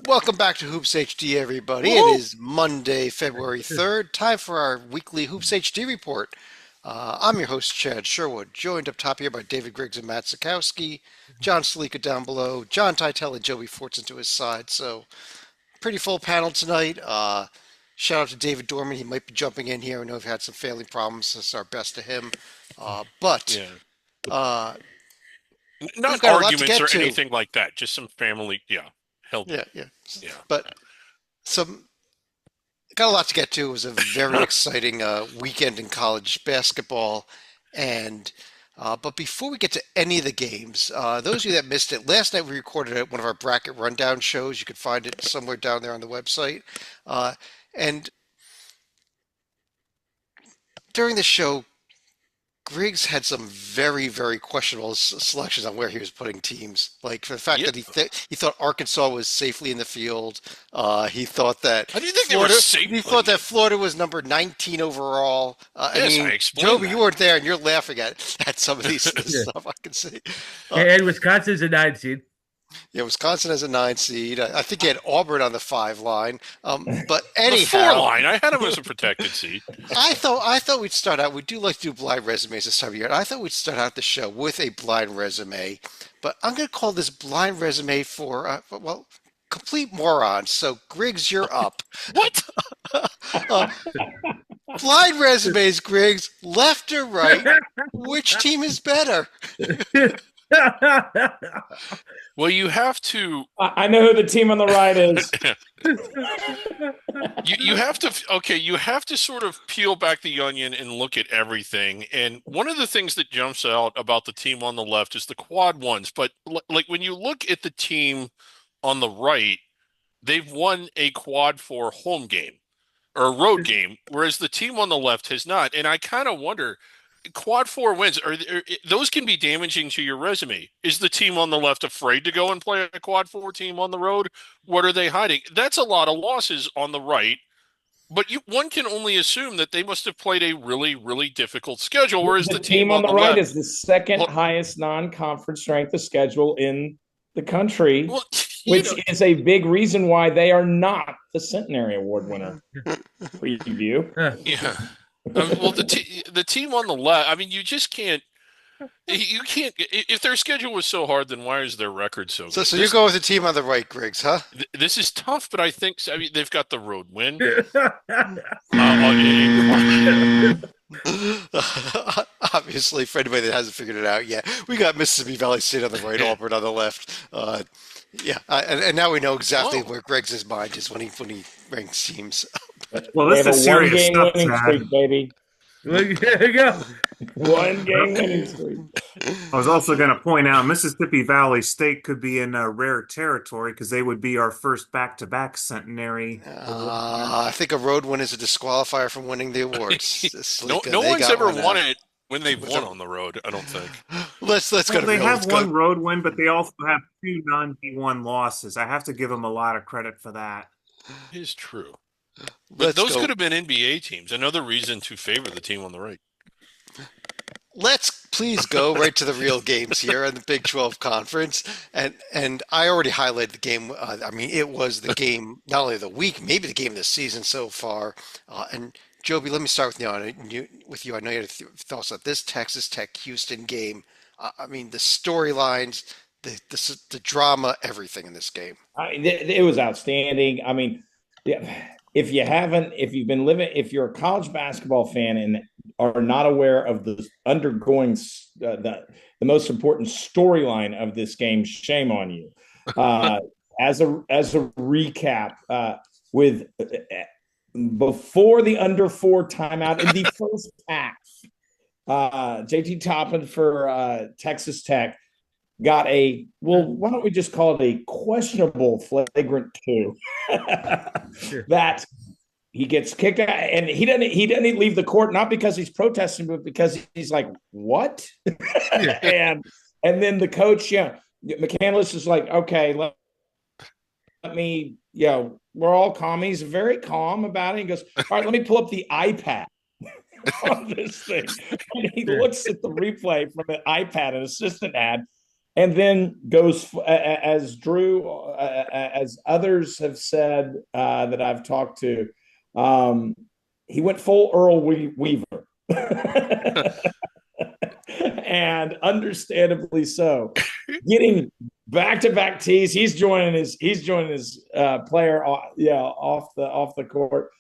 Welcome back to Hoops HD, everybody. It Woo! is Monday, February 3rd. Time for our weekly Hoops HD report. I'm your host, Chad Sherwood, joined up top here by David Griggs and Matt Sikowski, John Salika down below, John Teitel and Joey Fortson to his side. So, pretty full panel tonight. Shout out to David Dorman. He might be jumping in here. I know we've had some family problems. That's our best to him. But Yeah. uh, we've Not got a lot to arguments get or to. anything like that. Just some family. Yeah. Help. Yeah, yeah. Yeah. But some got a lot to get to. It was a very exciting weekend in college basketball, and but before we get to any of the games, those of you that missed it, last night we recorded one of our bracket rundown shows. You could find it somewhere down there on the website, uh, and during the show, Griggs had some very, very questionable selections on where he was putting teams. Like the fact Yeah. that he thought Arkansas was safely in the field. He thought that How do you think they were He thought safely? that Florida was number 19 overall. I Yes, I mean, explained Joby, you that. weren't there, and you're laughing at some of these Yeah. stuff. I can see. Uh, And Wisconsin's a 9 seed. yeah, Wisconsin has a 9 seed. I think he had Auburn on the 5 line. But The four anyhow, line. I had him as a protected seat. I thought we'd start out. We do like to do blind resumes this time of year. And I thought we'd start out the show with a blind resume, but I'm going to call this blind resume for well, complete morons. So Griggs, you're up. What? Uh, Blind resumes, Griggs, left or right? Which team is better? Well, you have to. I know who the team on the right is. You have to. Okay, you have to sort of peel back the onion and look at everything. And one of the things that jumps out about the team on the left is the quad ones. But like when you look at the team on the right, they've won a quad four home game or a road game, whereas the team on the left has not. And I kind of wonder, quad four wins those can be damaging to your resume. Is the team on the left afraid to go and play a quad four team on the road? What are they hiding? That's a lot of losses on the right. But one can only assume that they must have played a really, really difficult schedule, whereas The the team team on on the the right left, is the second well, highest non-conference strength of schedule in the country, well, which is a big reason why they are not the Centenary Award winner. Preview. yeah. Well, the team on the left, I mean, you just can't. You can't. If their schedule was so hard, then why is their record so So, good? so you go with the team on the right, Griggs, huh? This is tough, but I mean, they've got the road win. Obviously, for anybody that hasn't figured it out yet, we got Mississippi Valley State on the right, Auburn on the left. And now we know exactly Whoa. where Griggs' mind is when he ranks teams. Well, They this have is a serious one-game stuff, winning Chad. streak, baby. There you go. One-game winning streak. I was also going to point out Mississippi Valley State could be in rare territory because they would be our first back-to-back centenary award. I think a road win is a disqualifier from winning the awards. No, Salika, no they one's got ever one won now. it when they've won on the road. I don't think. Let's go Well, to they real. have Let's one go. road win, but they also have two non-D1 losses. I have to give them a lot of credit for that. It is true. But Let's those go. could have been NBA teams. Another reason to favor the team on the right. Let's please go right to the real games here in the Big 12 Conference. And I already highlighted the game. I mean, it was the game, not only of the week, maybe the game of the season so far. And Joby, let me start with you. I know you had thoughts on this Texas Tech Houston game. I mean, the storylines, the drama, everything in this game. It was outstanding. I mean, yeah, if you're a college basketball fan and are not aware of the undergoing the most important storyline of this game, shame on you. As a recap, with before the under four timeout in the first half, JT Toppin for Texas Tech got why don't we just call it a questionable flagrant two that he gets kicked out, and he doesn't leave the court, not because he's protesting, but because he's like, what? and then the coach, McCandless is like, okay, let me, we're all calm. He's very calm about it. He goes, all right, let me pull up the iPad on this thing. And he looks at the replay from the iPad an assistant had, and then goes as Drew, as others have said that I've talked to. He went full Earl Weaver, and understandably so. Getting back-to-back tees, he's joining his player, off the court.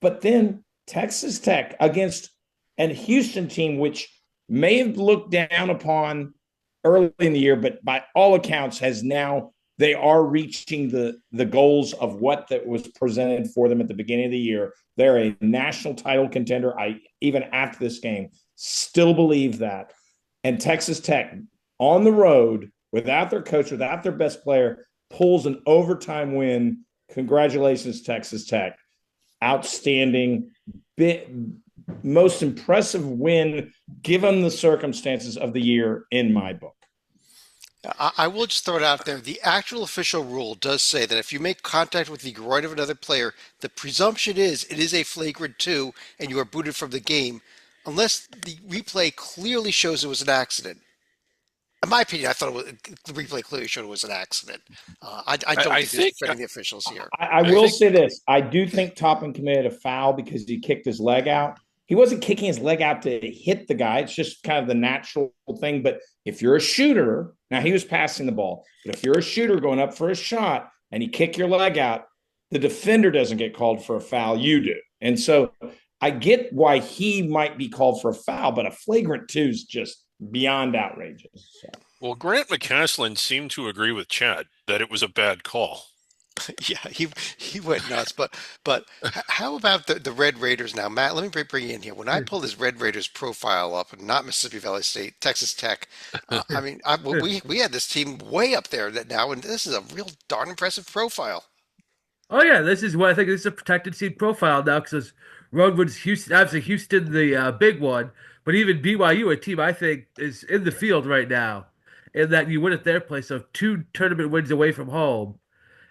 But then Texas Tech against an Houston team, which may have looked down upon early in the year, but by all accounts they are reaching the goals of what that was presented for them at the beginning of the year. They're a national title contender. I, even after this game, still believe that. And Texas Tech on the road, without their coach, without their best player, pulls an overtime win. Congratulations, Texas Tech. Outstanding, most impressive win given the circumstances of the year in my book. I will just throw it out there. The actual official rule does say that if you make contact with the groin of another player, the presumption is it is a flagrant 2 and you are booted from the game, unless the replay clearly shows it was an accident. In my opinion, I thought the replay clearly showed it was an accident. I don't think he's defending the officials here. I will say this. I do think Toppin committed a foul because he kicked his leg out. He wasn't kicking his leg out to hit the guy. It's just kind of the natural thing. But if you're a shooter, now he was passing the ball, but if you're a shooter going up for a shot and you kick your leg out, the defender doesn't get called for a foul. You do. And so I get why he might be called for a foul, but a flagrant 2 is just beyond outrageous. So. Well, Grant McCaslin seemed to agree with Chad that it was a bad call. Yeah, he went nuts. But how about the Red Raiders now, Matt? Let me bring you in here. When I pull this Red Raiders profile up, and not Mississippi Valley State, Texas Tech, I mean, we had this team way up there now, and this is a real darn impressive profile. Oh yeah, this is what I think. This is a protected seed profile now because Roadwood's Houston, obviously Houston, the big one, but even BYU, a team I think is in the field right now, in that you win at their place, so 2 tournament wins away from home,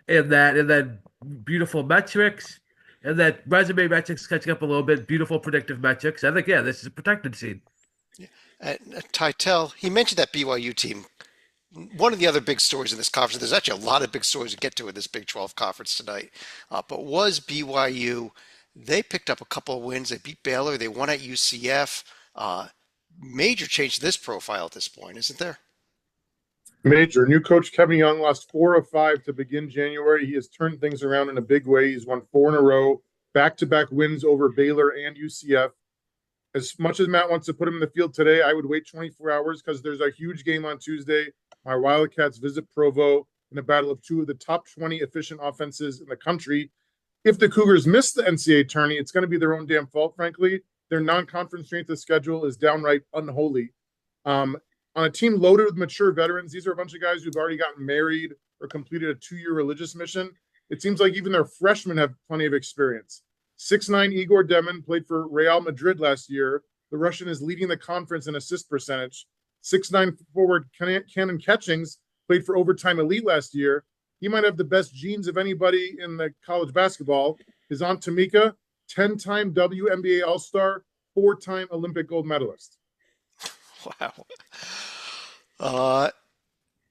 and then beautiful metrics, and that resume metrics catching up a little bit, beautiful predictive metrics. I think this is a protected seed. Tytel, he mentioned that BYU team. One of the other big stories in this conference, there's actually a lot of big stories to get to in this Big 12 conference tonight, but was BYU. They picked up a couple of wins. They beat Baylor. They won at UCF. Major change to this profile at this point, isn't there? Major. New coach Kevin Young lost 4 of 5 to begin January. He has turned things around in a big way. He's won 4 in a row, back-to-back wins over Baylor and UCF. As much as Matt wants to put him in the field today, I would wait 24 hours because there's a huge game on Tuesday. My Wildcats visit Provo in a battle of 2 of the top 20 efficient offenses in the country. If the Cougars miss the NCAA tourney, it's going to be their own damn fault, frankly. Their non-conference strength of schedule is downright unholy. On a team loaded with mature veterans, these are a bunch of guys who've already gotten married or completed a 2-year religious mission. It seems like even their freshmen have plenty of experience. 6'9" Igor Demin played for Real Madrid last year. The Russian is leading the conference in assist percentage. 6'9" forward Cannon Catchings played for Overtime Elite last year. He might have the best genes of anybody in the college basketball. His aunt Tamika, 10-time WNBA All-Star, 4-time Olympic gold medalist. Wow.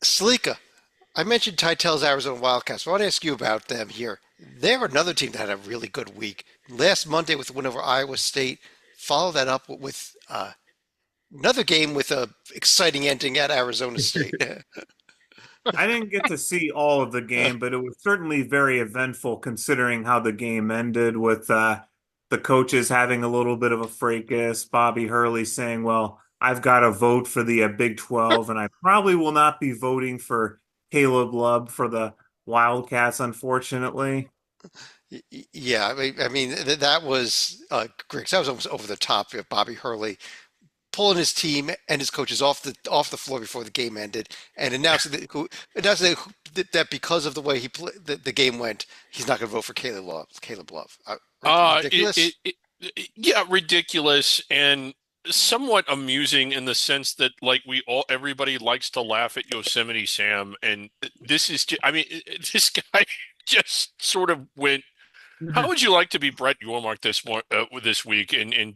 Salika, I mentioned Tytel's Arizona Wildcats. So I want to ask you about them here. They're another team that had a really good week. Last Monday with the win over Iowa State. Follow that up with another game with a exciting ending at Arizona State. I didn't get to see all of the game, but it was certainly very eventful considering how the game ended with the coaches having a little bit of a fracas. Bobby Hurley saying, well, I've got to vote for the Big 12, and I probably will not be voting for Caleb Love for the Wildcats, unfortunately. Yeah, I mean that was great. That was almost over the top. Bobby Hurley pulling his team and his coaches off the floor before the game ended, and announcing that because of the way the game went, he's not going to vote for Caleb Love. Ridiculous. Yeah, ridiculous and somewhat amusing in the sense that everybody likes to laugh at Yosemite Sam, and this is just, I mean, this guy just sort of went. How would you like to be Brett Yormark this week and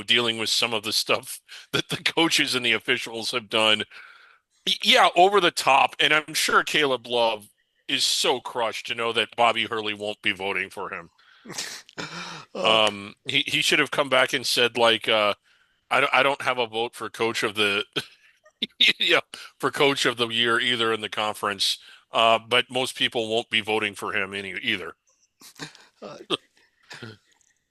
dealing with some of the stuff that the coaches and the officials have done? Yeah, over the top. And I'm sure Caleb Love is so crushed to know that Bobby Hurley won't be voting for him. Uh, He should have come back and said like, I don't have a vote for coach of the yeah, for coach of the year either in the conference. But most people won't be voting for him either. uh,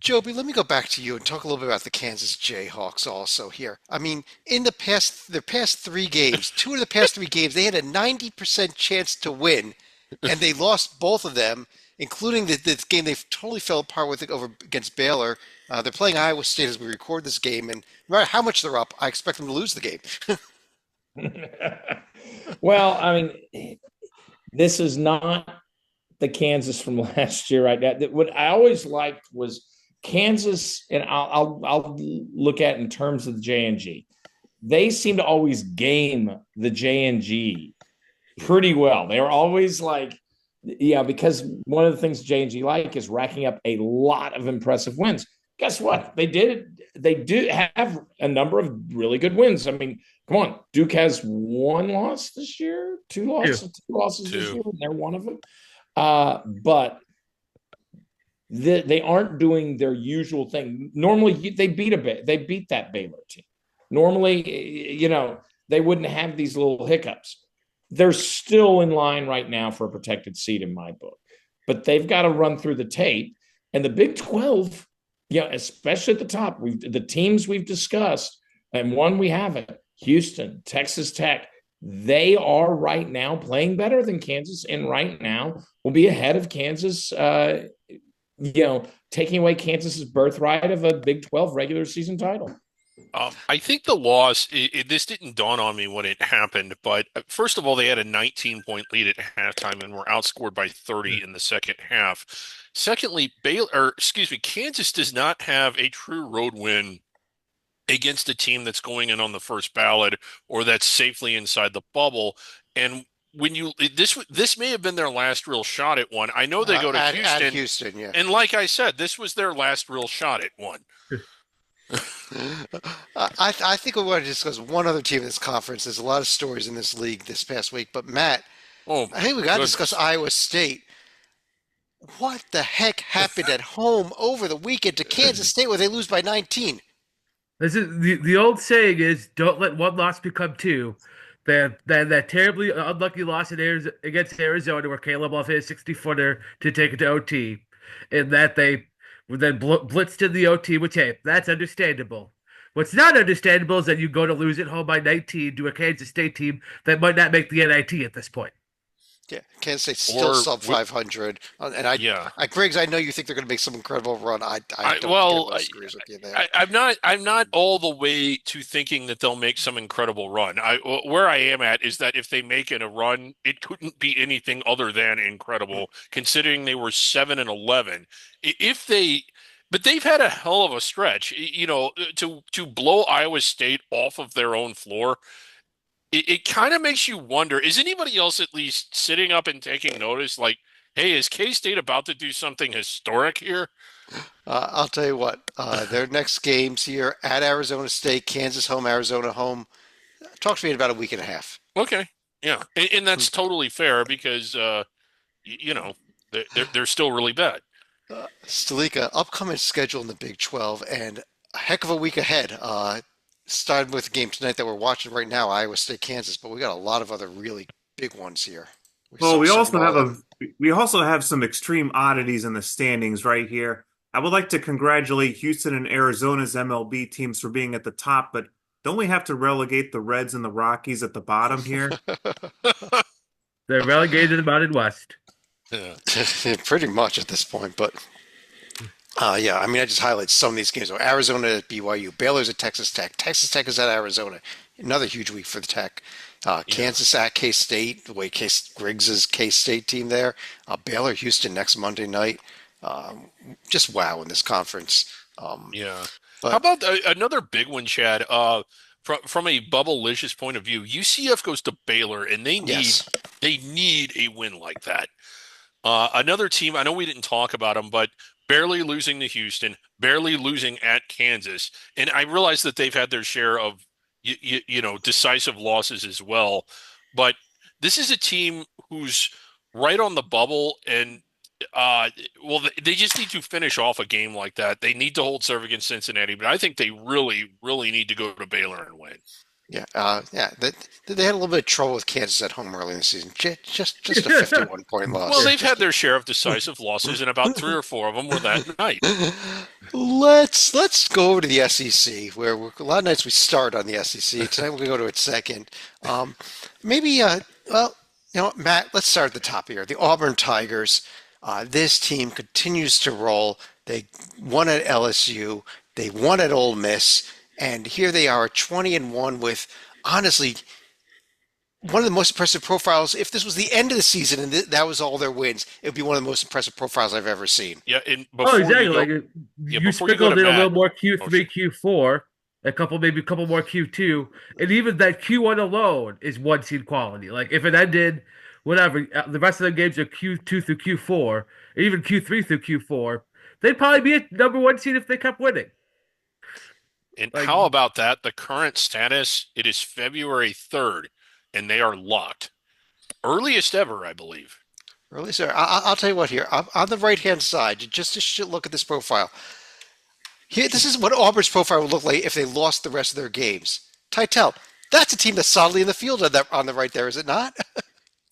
Joby, let me go back to you and talk a little bit about the Kansas Jayhawks also here. I mean, in their past 3 games, 2 of the past 3 games, they had a 90% chance to win, and they lost both of them, including the game they totally fell apart with it over against Baylor. They're playing Iowa State as we record this game, and no matter how much they're up, I expect them to lose the game. Well, I mean, this is not the Kansas from last year, right? What I always liked was Kansas, and I'll look at in terms of the JNG. They seem to always game the JNG pretty well. They were always like, yeah, because one of the things JNG like is racking up a lot of impressive wins. Guess what? They did. They do have a number of really good wins. I mean, come on, Duke has 1 loss this year, two losses this Two. year, and they're one of them. But they aren't doing their usual thing. Normally, they beat that Baylor team. Normally, they wouldn't have these little hiccups. They're still in line right now for a protected seat in my book, but they've got to run through the tape. And the Big 12, especially at the top, the teams we've discussed, and one we haven't, Houston, Texas Tech, they are right now playing better than Kansas, and right now will be ahead of Kansas. Taking away Kansas's birthright of a Big 12 regular season title. I think the loss, this didn't dawn on me when it happened, but first of all, they had a 19-point lead at halftime and were outscored by 30 in the second half. Secondly, Kansas does not have a true road win against a team that's going in on the first ballot or that's safely inside the bubble. And this may have been their last real shot at one. I know they go to At Houston, Houston, yeah. and like I said, this was their last real shot at one. I think we want to discuss one other team in this conference. There's a lot of stories in this league this past week, but Matt, Oh I my think we got to discuss goodness. Iowa State. What the heck happened at home over the weekend to Kansas State where they lose by 19? This is the old saying is don't let one loss become two. That terribly unlucky loss against Arizona where Caleb Love hit a 60-footer to take it to OT, and that they were then blitzed in the OT, which hey, that's understandable. What's not understandable is that you go to lose at home by 19 to a Kansas State team that might not make the NIT at this point. Yeah, Kansas State's still Or sub 500. And yeah. Griggs, I know you think they're going to make some incredible run. I don't think Well, everyone agrees with you there. I'm not all the way to thinking that they'll make some incredible run. Where I am at is that if they make it a run, it couldn't be anything other than incredible, considering they were 7-11. But they've had a hell of a stretch. To blow Iowa State off of their own floor. It kind of makes you wonder, is anybody else at least sitting up and taking notice? Like, hey, is K-State about to do something historic here? I'll tell you what, their next games here at Arizona State, Kansas home, Arizona home. Talk to me in about a week and a half. Okay. Yeah. And that's totally fair because, they're still really bad. Stalika, upcoming schedule in the Big 12 and a heck of a week ahead. Starting with the game tonight that we're watching right now, Iowa State, Kansas, but we got a lot of other really big ones here. Well, we Some also have all of them. we also have some extreme oddities in the standings right here. I would like to congratulate Houston and Arizona's MLB teams for being at the top, but don't we have to relegate the Reds and the Rockies at the bottom here? They're relegated to the Mountain West. Yeah. Pretty much at this point, but yeah, I mean, I just highlight some of these games. So Arizona at BYU, Baylor's at Texas Tech, Texas Tech is at Arizona. Another huge week for the Tech. Kansas at K-State, the way Griggs' K-State team there. Baylor, Houston next Monday night. Just wow in this conference. Yeah. How But about another big one, Chad? From a bubble-licious point of view, UCF goes to Baylor, and yes, they need a win like that. Another team, I know we didn't talk about them, but barely losing to Houston, barely losing at Kansas, and I realize that they've had their share of decisive losses as well. but this is a team who's right on the bubble, and well, they just need to finish off a game like that. They need to hold serve against Cincinnati, but I think they really, really need to go to Baylor and win. Yeah, yeah. They had a little bit of trouble with Kansas at home early in the season. Just a 51-point loss. Well, they've had their share of decisive losses, and about 3 or 4 of them were that night. Let's go over to the SEC, where a lot of nights we start on the SEC. Tonight we're gonna go to it second. Maybe well, Matt, let's start at the top here. The Auburn Tigers. This team continues to roll. They won at LSU. They won at Ole Miss. And here they are, 20-1 with, honestly, one of the most impressive profiles. If this was the end of the season and that was all their wins, it would be one of the most impressive profiles I've ever seen. Yeah, and Oh, exactly. You sprinkled in a little more Q3, Q4, maybe a couple more Q2, and even that Q1 alone is one seed quality. Like if it ended, whatever, the rest of the games are Q2 through Q4, even Q3 through Q4, they'd probably be a number one seed if they kept winning. And how about that? The current status, it is February 3rd, and they are locked. Earliest ever, I believe. Earliest ever. I'll tell you what here. On the right-hand side, just to look at this profile. Here, this is what Auburn's profile would look like if they lost the rest of their games. Titel, that's a team that's solidly in the field on the right there, is it not?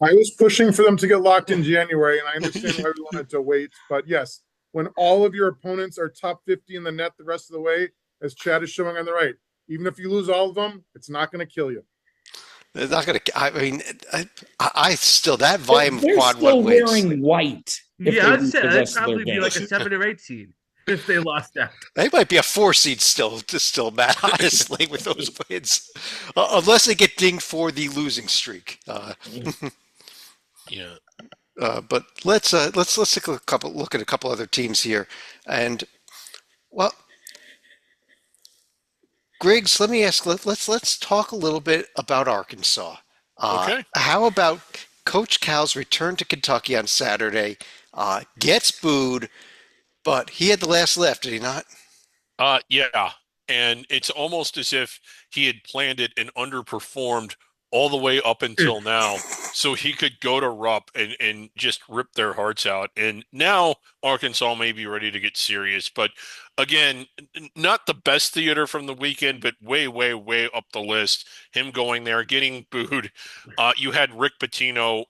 I was pushing for them to get locked in January, and I understand why we wanted to wait. But yes, when all of your opponents are top 50 in the net the rest of the way, as Chad is showing on the right, even if you lose all of them, it's not going to kill you. It's not going to. I mean, I still that volume of quad one wins. Wearing white. Yeah, I'd say that'd probably be like a 7 or 8 seed if they lost out. They might be a 4 seed still, Matt. Honestly, with those wins, unless they get dinged for the losing streak. Yeah. But let's take look at a couple other teams here, and well. Griggs, let me ask. Let's talk a little bit about Arkansas. Okay. How about Coach Cal's return to Kentucky on Saturday? Gets booed, but he had the last laugh, did he not? Yeah. And it's almost as if he had planned it and underperformed all the way up until now, so he could go to Rupp and just rip their hearts out. And now Arkansas may be ready to get serious. But again, not the best theater from the weekend, but way, way, way up the list. Him going there, getting booed. You had Rick Pitino,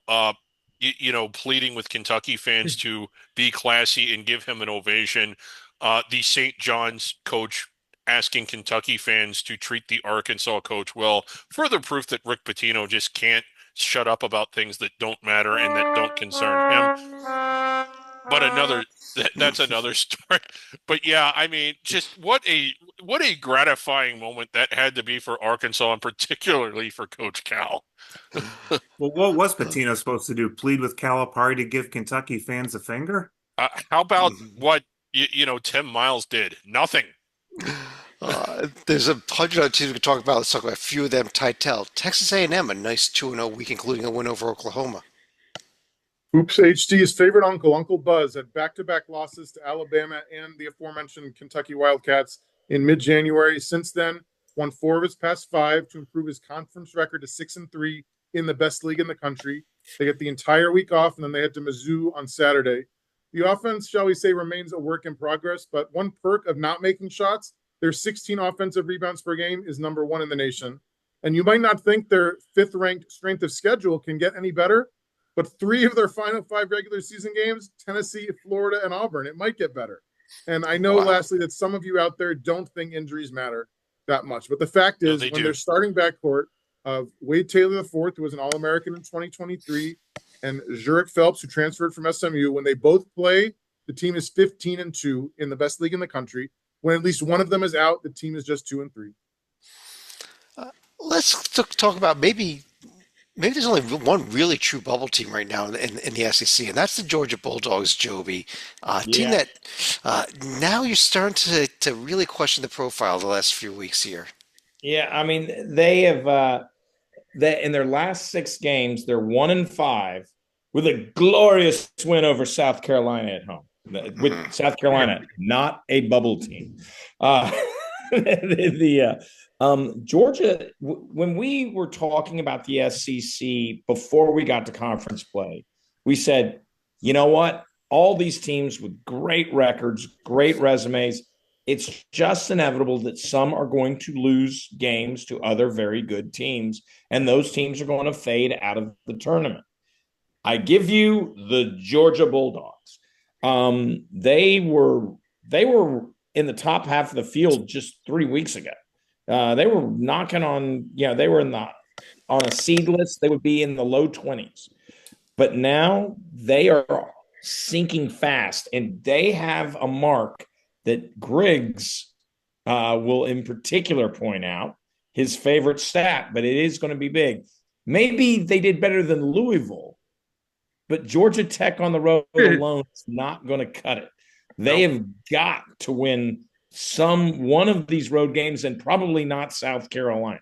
pleading with Kentucky fans to be classy and give him an ovation. The St. John's coach asking Kentucky fans to treat the Arkansas coach well. Further proof that Rick Pitino just can't shut up about things that don't matter and that don't concern him. But that's another story. But yeah, I mean, just what a gratifying moment that had to be for Arkansas and particularly for Coach Cal. Well, what was Pitino supposed to do? Plead with Calipari to give Kentucky fans a finger? How about what Tim Miles did? Nothing. There's a hundred other teams we can talk about. Let's talk about a few of them. Titel, Texas A&M, a nice 2-0 week, including a win over Oklahoma. HoopsHD's favorite Uncle Buzz, had back-to-back losses to Alabama and the aforementioned Kentucky Wildcats in mid-January. Since then, won 4 of his past 5 to improve his conference record to 6-3 in the best league in the country. They get the entire week off, and then they head to Mizzou on Saturday. The offense, shall we say, remains a work in progress, but one perk of not making shots, their 16 offensive rebounds per game is number 1 in the nation. And you might not think their 5th-ranked strength of schedule can get any better, but 3 of their final 5 regular season games, Tennessee, Florida, and Auburn, it might get better. And I know, lastly, that some of you out there don't think injuries matter that much. But the fact is, when they're starting backcourt of Wade Taylor IV, who was an All-American in 2023, and Zurich Phelps, who transferred from SMU, when they both play, the team is 15-2 in the best league in the country. When at least one of them is out, the team is just 2-3. Let's talk about maybe there's only one really true bubble team right now in the SEC, and that's the Georgia Bulldogs, Joby. Team that now you're starting to really question the profile the last few weeks here. Yeah, I mean, they have in their last 6 games, they're 1-5 with a glorious win over South Carolina at home. With South Carolina, not a bubble team. Georgia, when we were talking about the SEC before we got to conference play, we said, you know what? All these teams with great records, great resumes, it's just inevitable that some are going to lose games to other very good teams, and those teams are going to fade out of the tournament. I give you the Georgia Bulldogs. They were in the top half of the field just 3 weeks ago. They were knocking on, they were in the on a seed list. They would be in the low 20s, but now they are sinking fast, and they have a mark that Griggs will, in particular, point out his favorite stat, but it is going to be big. Maybe they did better than Louisville, but Georgia Tech on the road alone is not going to cut it. They have got to win one of these road games, and probably not South Carolina.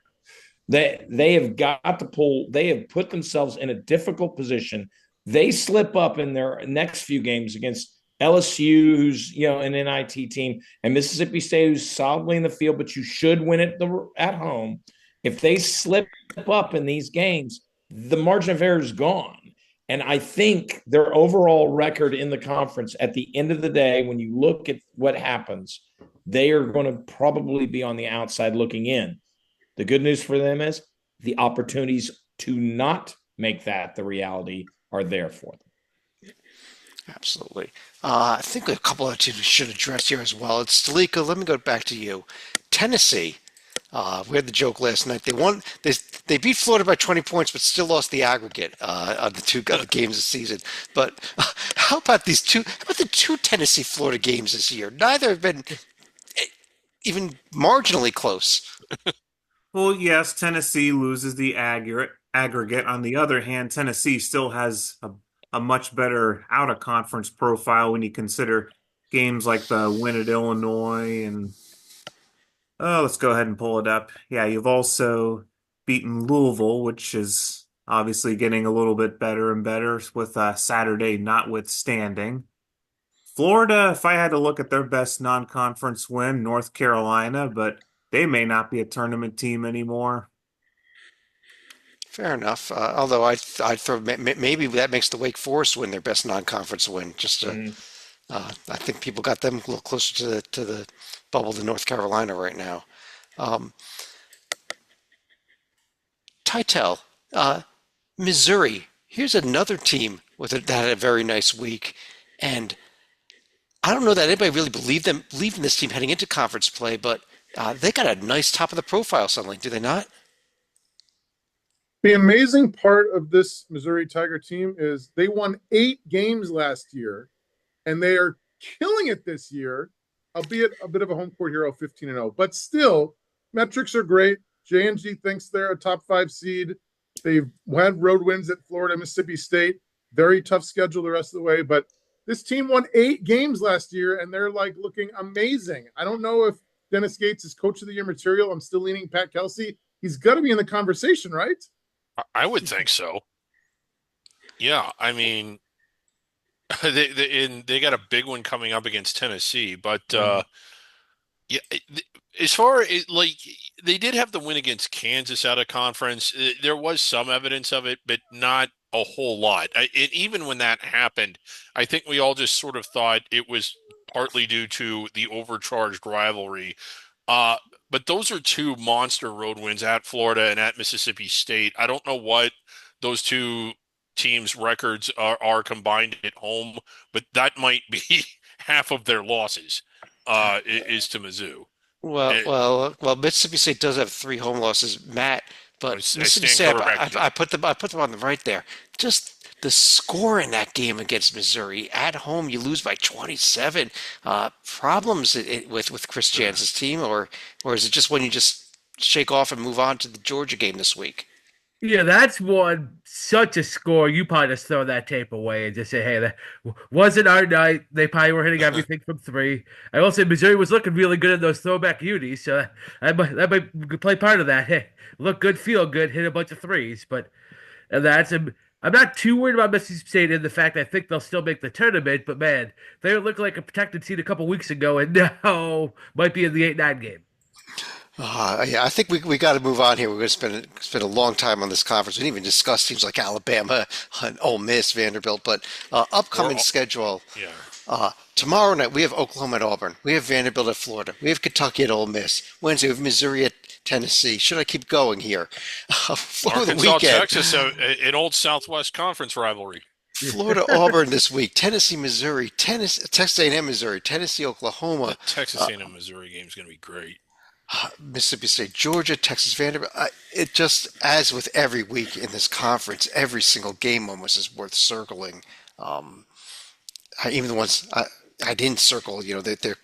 They have got to pull. They have put themselves in a difficult position. They slip up in their next few games against LSU, who's an NIT team, and Mississippi State, who's solidly in the field, but you should win it at home. If they slip up in these games, the margin of error is gone. And I think their overall record in the conference at the end of the day, when you look at what happens, they are going to probably be on the outside looking in. The good news for them is the opportunities to not make that the reality are there for them. Absolutely. I think a couple of teams we should address here as well. It's Stalika. Let me go back to you. Tennessee. We had the joke last night. They won. They beat Florida by 20 points, but still lost the aggregate of the two games this season. But how about these two? How about the two Tennessee Florida games this year? Neither have been even marginally close. Well, yes, Tennessee loses the aggregate. On the other hand, Tennessee still has a much better out of conference profile when you consider games like the win at Illinois and let's go ahead and pull it up. Yeah, you've also beaten Louisville, which is obviously getting a little bit better and better with Saturday notwithstanding. Florida, if I had to look at their best non-conference win, North Carolina, but they may not be a tournament team anymore. Fair enough. Although I'd throw maybe that makes the Wake Forest win their best non-conference win. I think people got them a little closer to the bubble than North Carolina right now. Titel, Missouri. Here's another team that had a very nice week, and I don't know that anybody really believed in this team heading into conference play, but they got a nice top of the profile suddenly, do they not? The amazing part of this Missouri Tiger team is they won 8 games last year, and they are killing it this year, albeit a bit of a home court hero, 15-0. But still, metrics are great. J&G thinks they're a top 5 seed. They've had road wins at Florida, Mississippi State. Very tough schedule the rest of the way. But this team won 8 games last year, and they're like looking amazing. I don't know if Dennis Gates is coach of the year material. I'm still leaning Pat Kelsey. He's got to be in the conversation, right? I would think so. Yeah, I mean, they got a big one coming up against Tennessee, but yeah, as far as like they did have the win against Kansas out of conference. There was some evidence of it, but not a whole lot. And even when that happened, I think we all just sort of thought it was partly due to the overcharged rivalry. But those are two monster road wins at Florida and at Mississippi State. I don't know what those two teams' records are combined at home, but that might be half of their losses is to Mizzou. Well, Mississippi State does have 3 home losses, Matt, but Mississippi State, I put them on the right there. Just the score in that game against Missouri at home, you lose by 27. Problems with Chris Jance's team, or is it just when you just shake off and move on to the Georgia game this week? Yeah, that's one such a score. You probably just throw that tape away and just say, "Hey, that wasn't our night." They probably were hitting everything from 3. I will say Missouri was looking really good in those throwback unis, so that might play part of that. Hey, look good, feel good, hit a bunch of threes, but I'm not too worried about Mississippi State in the fact I think they'll still make the tournament. But man, they looked like a protected seed a couple weeks ago, and now might be in the 8-9 game. Yeah, I think we got to move on here. We're going to spend a long time on this conference. We didn't even discuss teams like Alabama and Ole Miss, Vanderbilt, but Or upcoming schedule. yeah. Tomorrow night we have Oklahoma at Auburn. We have Vanderbilt at Florida. We have Kentucky at Ole Miss. Wednesday we have Missouri at Tennessee. Should I keep going here? Over the Arkansas, weekend, Texas, an old Southwest Conference rivalry. Florida Auburn this week. Tennessee Missouri. Texas A&M Missouri. Tennessee Oklahoma. The Texas A&M Missouri game is going to be great. Mississippi State, Georgia, Texas, Vanderbilt. It just, as with every week in this conference, every single game almost is worth circling. Um, Even the ones I didn't circle, there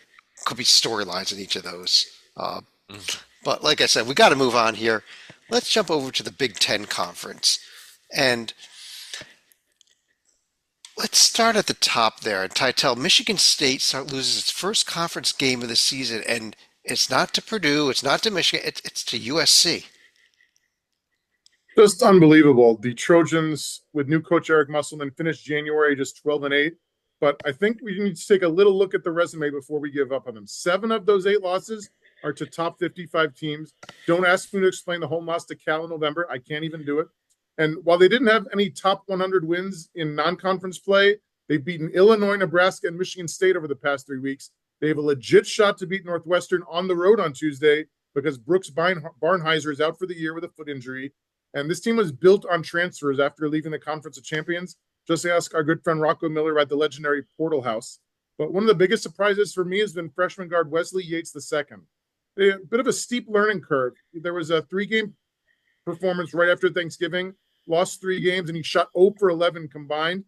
could be storylines in each of those. Mhm. But like I said, we got to move on here. Let's jump over to the Big Ten Conference. And let's start at the top there. And Titel, Michigan State loses its first conference game of the season, and it's not to Purdue, it's not to Michigan, it's to USC. Just unbelievable. The Trojans with new coach Eric Musselman finished January just 12-8. But I think we need to take a little look at the resume before we give up on them. 7 of those 8 losses are to top 55 teams. Don't ask me to explain the home loss to Cal in November. I can't even do it. And while they didn't have any top 100 wins in non-conference play, they've beaten Illinois, Nebraska, and Michigan State over the past 3 weeks. They have a legit shot to beat Northwestern on the road on Tuesday because Brooks Barnheiser is out for the year with a foot injury. And this team was built on transfers after leaving the Conference of Champions. Just ask our good friend Rocco Miller at the legendary Portal House. But one of the biggest surprises for me has been freshman guard Wesley Yates II. A bit of a steep learning curve. There was a 3-game performance right after Thanksgiving, lost 3 games, and he shot 0 for 11 combined.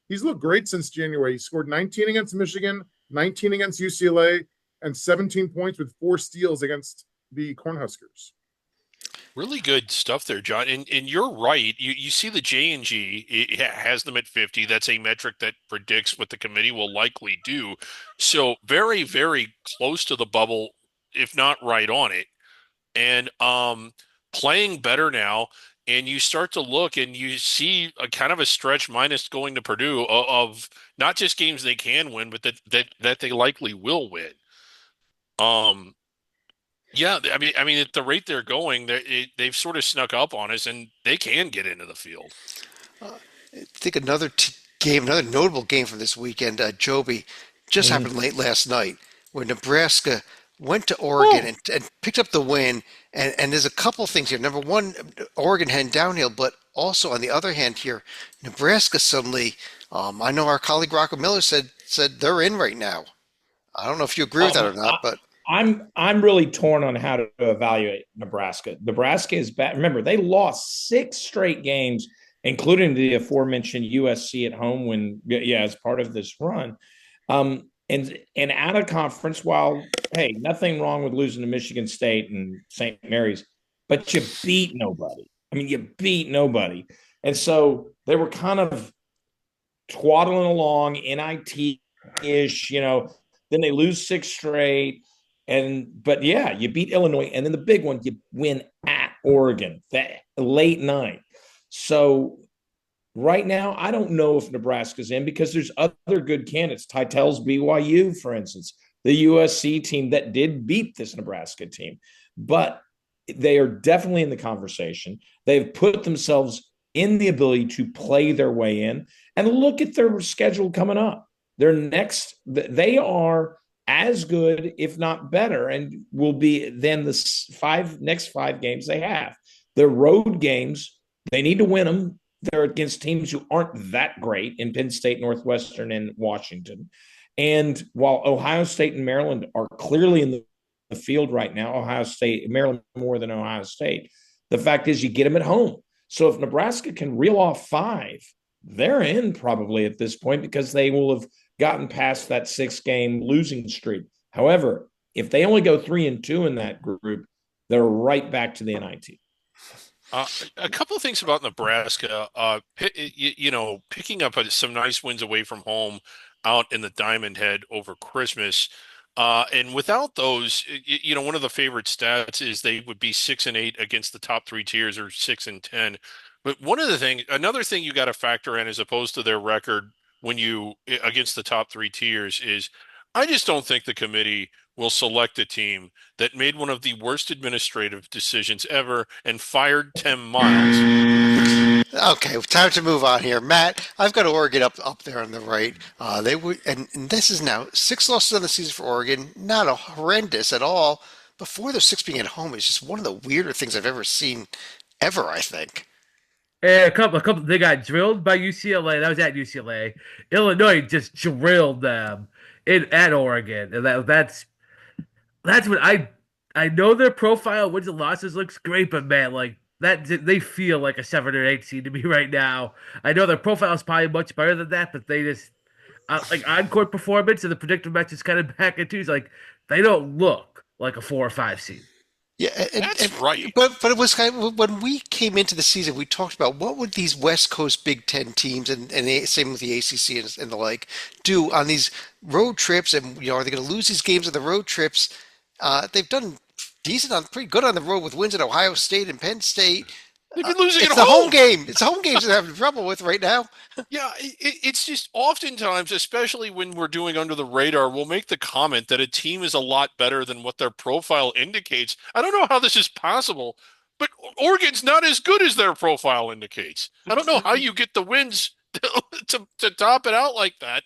He's looked great since January. He scored 19 against Michigan, 19 against UCLA, and 17 points with 4 steals against the Cornhuskers. Really good stuff there, John. And you're right. You see the J&G, it has them at 50. That's a metric that predicts what the committee will likely do. So very, very close to the bubble, if not right on it. And playing better now. And you start to look and you see a kind of a stretch minus going to Purdue of not just games they can win, but that they likely will win. Um, yeah, I mean, at the rate they're going, they've sort of snuck up on us, and they can get into the field. I think another notable game from this weekend, Joby, just happened late last night, where Nebraska went to Oregon and picked up the win. And there's a couple things here. Number one, Oregon heading downhill, but also on the other hand here, Nebraska suddenly, I know our colleague Rocco Miller said they're in right now. I don't know if you agree with that or not, but I'm really torn on how to evaluate Nebraska. Nebraska is bad. Remember, they lost 6 straight games, including the aforementioned USC at home when as part of this run. And out of conference, while hey, nothing wrong with losing to Michigan State and St. Mary's, but you beat nobody. I mean, you beat nobody. And so they were kind of twaddling along, NIT-ish, then they lose 6 straight. But yeah, you beat Illinois, and then the big one, you win at Oregon that late night. So right now, I don't know if Nebraska's in because there's other good candidates. Titel's BYU, for instance, the USC team that did beat this Nebraska team, but they are definitely in the conversation. They've put themselves in the ability to play their way in, and look at their schedule coming up. They are as good, if not better, and will be then the next 5 games they have. Their road games, they need to win them. They're against teams who aren't that great in Penn State, Northwestern, and Washington. And while Ohio State and Maryland are clearly in the field right now, Maryland more than Ohio State, the fact is you get them at home. So if Nebraska can reel off 5, they're in probably at this point because they will have gotten past that 6-game losing streak. However, if they only go 3-2 in that group, they're right back to the NIT. A couple of things about Nebraska, picking up some nice wins away from home out in the Diamond Head over Christmas. And without those, one of the favorite stats is they would be 6-8 against the top 3 tiers or 6-10. But another thing you got to factor in as opposed to their record against the top 3 tiers is I just don't think the committee will select a team that made one of the worst administrative decisions ever and fired Tim Miles. Okay, time to move on here. Matt, I've got Oregon up there on the right. They would, and this is now 6 losses on the season for Oregon. Not a horrendous at all. But 4 of those 6 being at home is just one of the weirder things I've ever seen, ever, I think. And a couple. They got drilled by UCLA. That was at UCLA. Illinois just drilled them in at Oregon, and that's what I know their profile wins and losses looks great, but man, like that they feel like a 7 or 8 seed to me right now. I know their profile is probably much better than that, but they just like on court performance and the predictive match is kind of back into. It's like they don't look like a 4 or 5 seed. Yeah, That's right. but it was kind of when we came into the season, we talked about what would these West Coast Big Ten teams and same with the ACC and the like do on these road trips, and are they going to lose these games on the road trips? They've done decent on pretty good on the road with wins at Ohio State and Penn State. They've been losing It's at the home home. game. It's the home games they're having trouble with right now. Yeah, it's just oftentimes, especially when we're doing under the radar, we'll make the comment that a team is a lot better than what their profile indicates. I don't know how this is possible, but Oregon's not as good as their profile indicates. I don't know how you get the wins to top it out like that.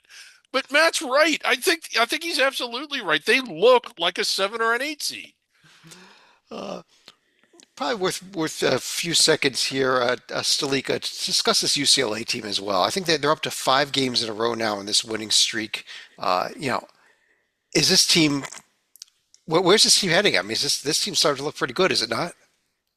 But Matt's right. I think he's absolutely right. They look like a 7 or an 8 seed. Uh, Probably worth a few seconds here, Stalika, to discuss this UCLA team as well. I think that they're up to 5 games in a row now in this winning streak. Is this team? Where's this team heading? I mean, is this team starting to look pretty good? Is it not?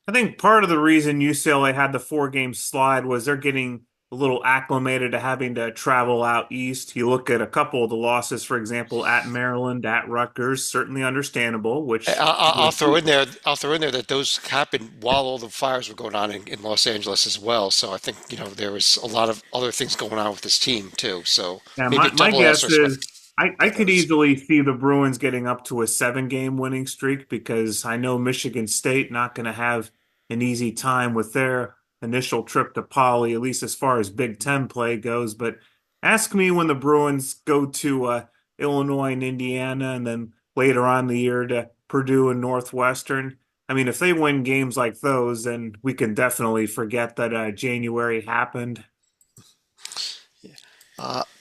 I think part of the reason UCLA had the 4 game slide was they're getting a little acclimated to having to travel out east. You look at a couple of the losses, for example, at Maryland, at Rutgers, certainly understandable, which I'll was throw in there. I'll throw in there that those happened while all the fires were going on in Los Angeles as well. So I think there was a lot of other things going on with this team too. So yeah, maybe a my double guess asterisk is I with could those. easily see the Bruins getting up to a 7 game winning streak because I know Michigan State not going to have an easy time with their initial trip to Poly, at least as far as Big Ten play goes. But ask me when the Bruins go to Illinois and Indiana, and then later on in the year to Purdue and Northwestern. I mean, if they win games like those, then we can definitely forget that January happened.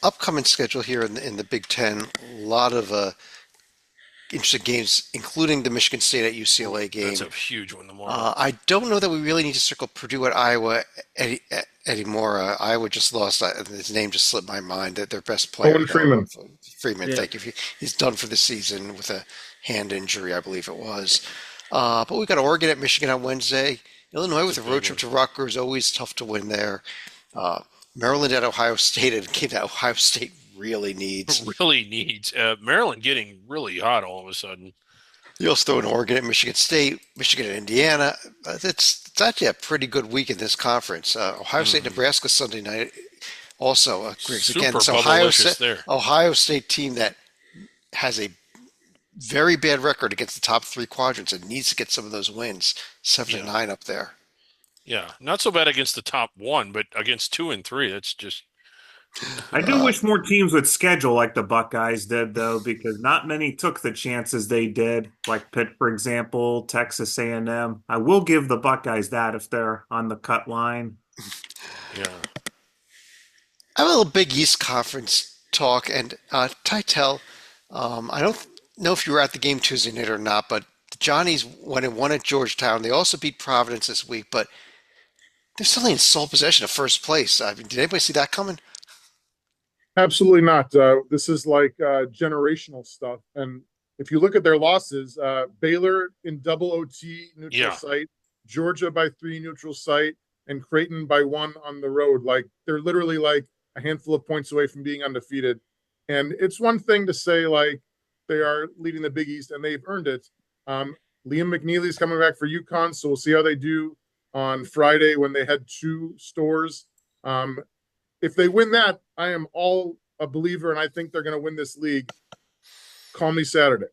Upcoming schedule here in the Big Ten. A lot of interesting games, including the Michigan State at UCLA That's game. a huge one tomorrow. I don't know that we really need to circle Purdue at Iowa anymore. Iowa just lost. His name just slipped my mind. That their best player, Owen Freeman. Freeman. Yeah. Thank you. He's done for the season with a hand injury, I believe it was. But we got Oregon at Michigan on Wednesday. Illinois with a road trip to Rutgers, always tough to win there. Uh, Maryland at Ohio State, and a game that Ohio State really needs. Really needs Maryland getting really hot all of a sudden. You also throw in Oregon at Michigan State, Michigan at Indiana. It's actually a pretty good week in this conference. Ohio State, Nebraska Sunday night. Also, Griggs, again, Super this bubblicious there. Ohio State team that has a very bad record against the top 3 quadrants and needs to get some of those wins. 7-9 up there. Yeah, not so bad against the top 1, but against 2 and 3, that's just I do wish more teams would schedule like the Buckeyes did, though, because not many took the chances they did, like Pitt, for example, Texas A&M. I will give the Buckeyes that if they're on the cut line. yeah. I have a little Big East Conference talk, and Titel, I don't know if you were at the game Tuesday night or not, but the Johnnies went and won at Georgetown. They also beat Providence this week, but they're still in sole possession of first place. I mean, did anybody see that coming? Absolutely not. This is like generational stuff. And if you look at their losses, Baylor in double OT neutral Yeah. site, Georgia by 3 neutral site, and Creighton by 1 on the road. Like they're literally like a handful of points away from being undefeated. And it's one thing to say like they are leading the Big East and they've earned it. Liam McNeely's coming back for UConn, so we'll see how they do on Friday when they had 2 stores. If they win that, I am all a believer, and I think they're going to win this league. Call me Saturday.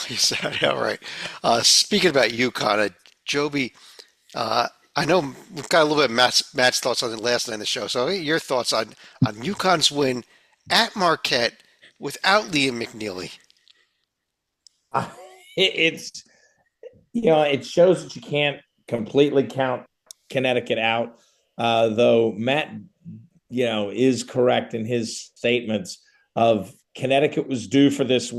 You said, all right. Speaking about UConn, Joby, I know we've got a little bit of Matt's thoughts on it last night in the show. So your thoughts on UConn's win at Marquette without Liam McNeely. It's it shows that you can't completely count Connecticut out. Though Matt, is correct in his statements of Connecticut was due for this.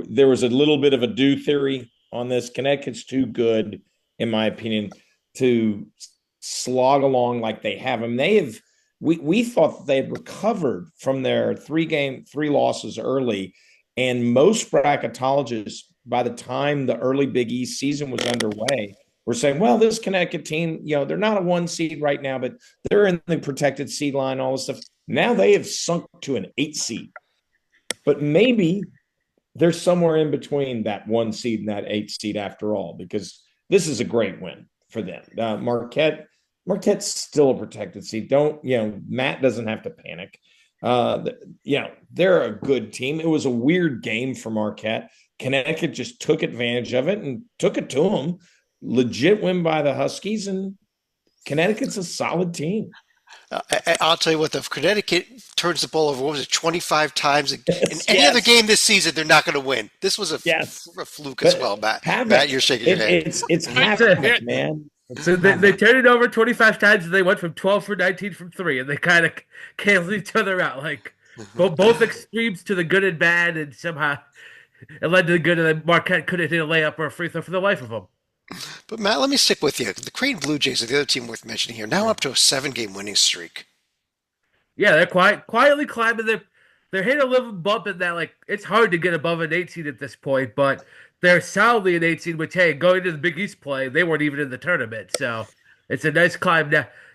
There was a little bit of a due theory on this. Connecticut's too good, in my opinion, to slog along like they have. I mean, they have. We thought they had recovered from their three losses early, and most bracketologists, by the time the early Big East season was underway, were saying, well, this Connecticut team, they're not a 1 seed right now, but they're in the protected seed line, all this stuff. Now they have sunk to an 8 seed. But maybe they're somewhere in between that 1 seed and that 8 seed after all, because this is a great win for them. Marquette's still a protected seed. Matt doesn't have to panic. They're a good team. It was a weird game for Marquette. Connecticut just took advantage of it and took it to them. Legit win by the Huskies, and Connecticut's a solid team. I'll tell you what, if Connecticut turns the ball over, what was it, 25 times in any Yes. other game this season, they're not going to win. This was a fluke as well, Matt. Matt, you're shaking your head. It's havoc, man. So they turned it over 25 times, and they went from 12 for 19 from 3, and they kind of canceled each other out. Like both extremes to the good and bad, and somehow it led to the good, and then Marquette couldn't hit a layup or a free throw for the life of them. But Matt, let me stick with you. The Creighton Blue Jays are the other team worth mentioning here. Now up to a 7-game winning streak. Yeah, they're quietly climbing. They're hitting a little bump in that, like, it's hard to get above an 8 seed at this point, but they're solidly an 8 seed, which, hey, going to the Big East play, they weren't even in the tournament. So it's a nice climb.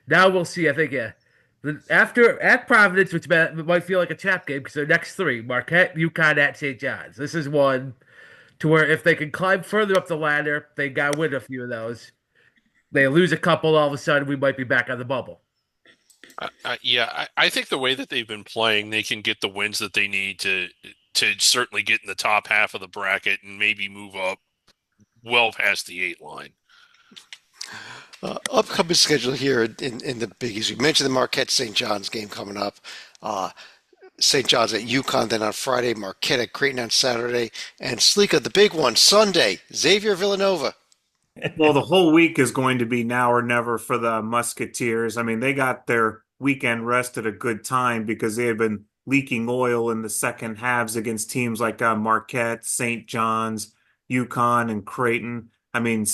Now we'll see. I think, yeah. At Providence, which might feel like a trap game because their next 3, Marquette, UConn, at St. John's. This is one to where if they can climb further up the ladder, they got to win a few of those. They lose a couple, all of a sudden, we might be back on the bubble. I think the way that they've been playing, they can get the wins that they need to certainly get in the top half of the bracket and maybe move up well past the 8 line. Upcoming schedule here in the Big East. We mentioned the Marquette St. John's game coming up. St. John's at UConn then on Friday, Marquette at Creighton on Saturday, and Sleeka, the big one, Sunday, Xavier Villanova. Well, the whole week is going to be now or never for the Musketeers. I mean, they got their weekend rest at a good time because they had been leaking oil in the second halves against teams like Marquette, St. John's, UConn, and Creighton. I mean,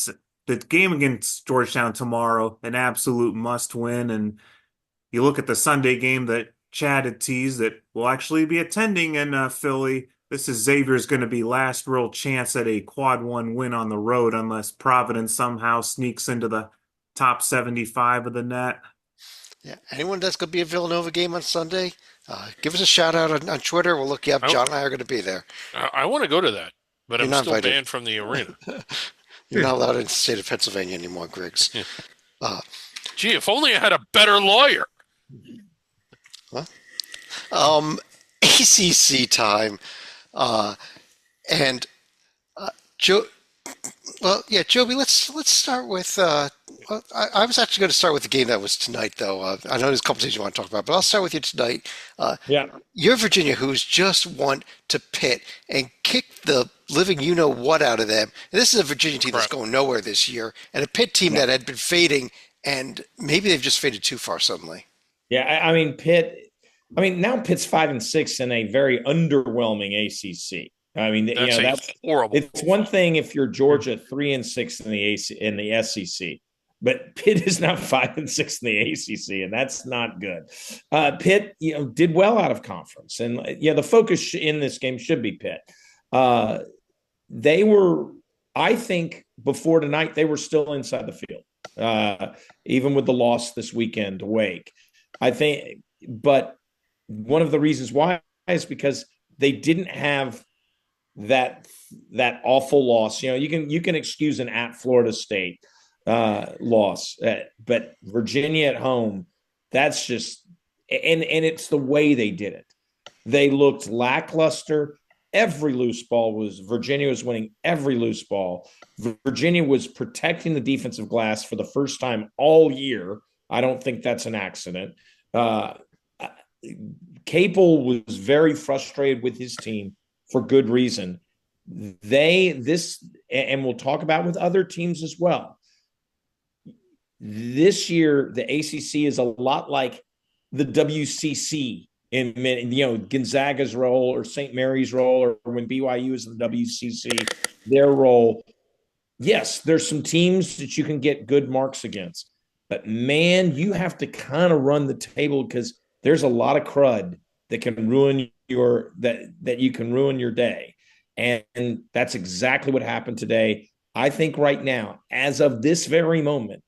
the game against Georgetown tomorrow, an absolute must win. And you look at the Sunday game that Chad had teased that will actually be attending in Philly. This is Xavier's going to be last real chance at a quad 1 win on the road unless Providence somehow sneaks into the top 75 of the net. Yeah, anyone that's going to be at Villanova game on Sunday, give us a shout out on Twitter. We'll look you up. John and I are going to be there. I want to go to that, but You're I'm still invited. banned from the arena. You're not allowed in the state of Pennsylvania anymore, Griggs. Gee, if only I had a better lawyer. ACC time. Joe, Joby, let's start with. I was actually going to start with the game that was tonight, though. I know there's a couple things you want to talk about, but I'll start with you tonight. You're Virginia, who's just won to Pitt and kicked the living you-know-what out of them. And this is a Virginia team that's going nowhere this year, and a Pitt team that had been fading, and maybe they've just faded too far suddenly. Yeah, I mean, now Pitt's 5-6 in a very underwhelming ACC. I mean, that's horrible. It's one thing if you're Georgia 3-6 in the SEC, but Pitt is now 5-6 in the ACC, and that's not good. Pitt, did well out of conference, and the focus in this game should be Pitt. They were, I think, before tonight, they were still inside the field, even with the loss this weekend to Wake. I think, but one of the reasons why is because they didn't have that awful loss. You can excuse an at Florida State loss, but Virginia at home, that's just and it's the way they did it. They looked lackluster. Every loose ball was Virginia was winning every loose ball. Virginia was protecting the defensive glass for the first time all year. I don't think that's an accident. Capel was very frustrated with his team for good reason. and we'll talk about with other teams as well. This year, the ACC is a lot like the WCC in Gonzaga's role or St. Mary's role, or when BYU is in the WCC, their role. Yes, there's some teams that you can get good marks against, but man, you have to kind of run the table because there's a lot of crud that can ruin you can ruin your day. And that's exactly what happened today. I think right now, as of this very moment,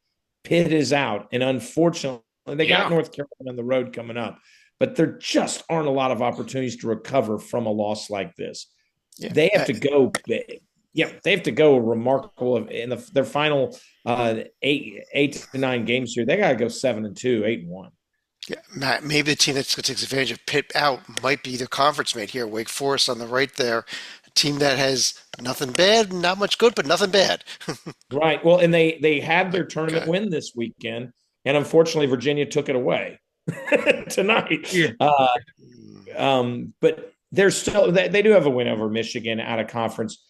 Pitt is out. And unfortunately, they got North Carolina on the road coming up, but there just aren't a lot of opportunities to recover from a loss like this. Yeah. They have to go big. Yeah, they have to go remarkable in their final 8 to 9 games here. They got to go 7-2, 8-1. Yeah, Matt, maybe the team that takes advantage of Pitt out might be their conference mate here. Wake Forest on the right there, a team that has nothing bad, not much good, but nothing bad. Right. Well, and they had their tournament win this weekend, and unfortunately, Virginia took it away tonight. Yeah. But they're still they do have a win over Michigan out of conference.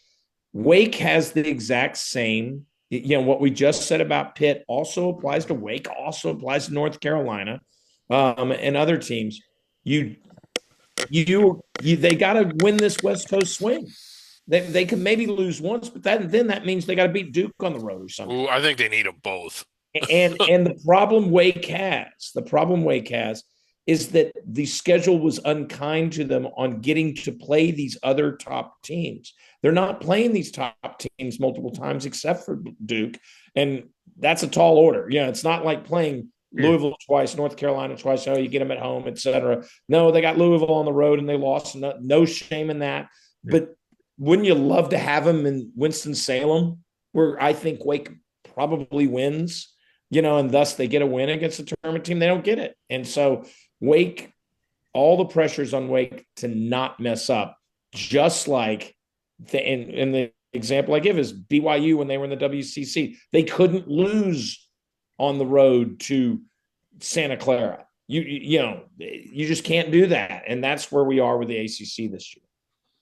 Wake has the exact same, what we just said about Pitt also applies to Wake, also applies to North Carolina, and other teams. They got to win this West Coast swing. They could maybe lose once, but then that means they got to beat Duke on the road or something. Ooh, I think they need them both. and the problem Wake has is that the schedule was unkind to them on getting to play these other top teams. They're not playing these top teams multiple times except for Duke, and that's a tall order. It's not like playing Louisville twice, North Carolina twice. You get them at home, etc. No, they got Louisville on the road and they lost. No shame in that. But wouldn't you love to have them in Winston-Salem, where I think Wake probably wins, and thus they get a win against a tournament team? They don't get it. And so Wake, all the pressure's on Wake to not mess up, just like the example I give is BYU when they were in the WCC. They couldn't lose on the road to Santa Clara. You just can't do that. And that's where we are with the ACC this year.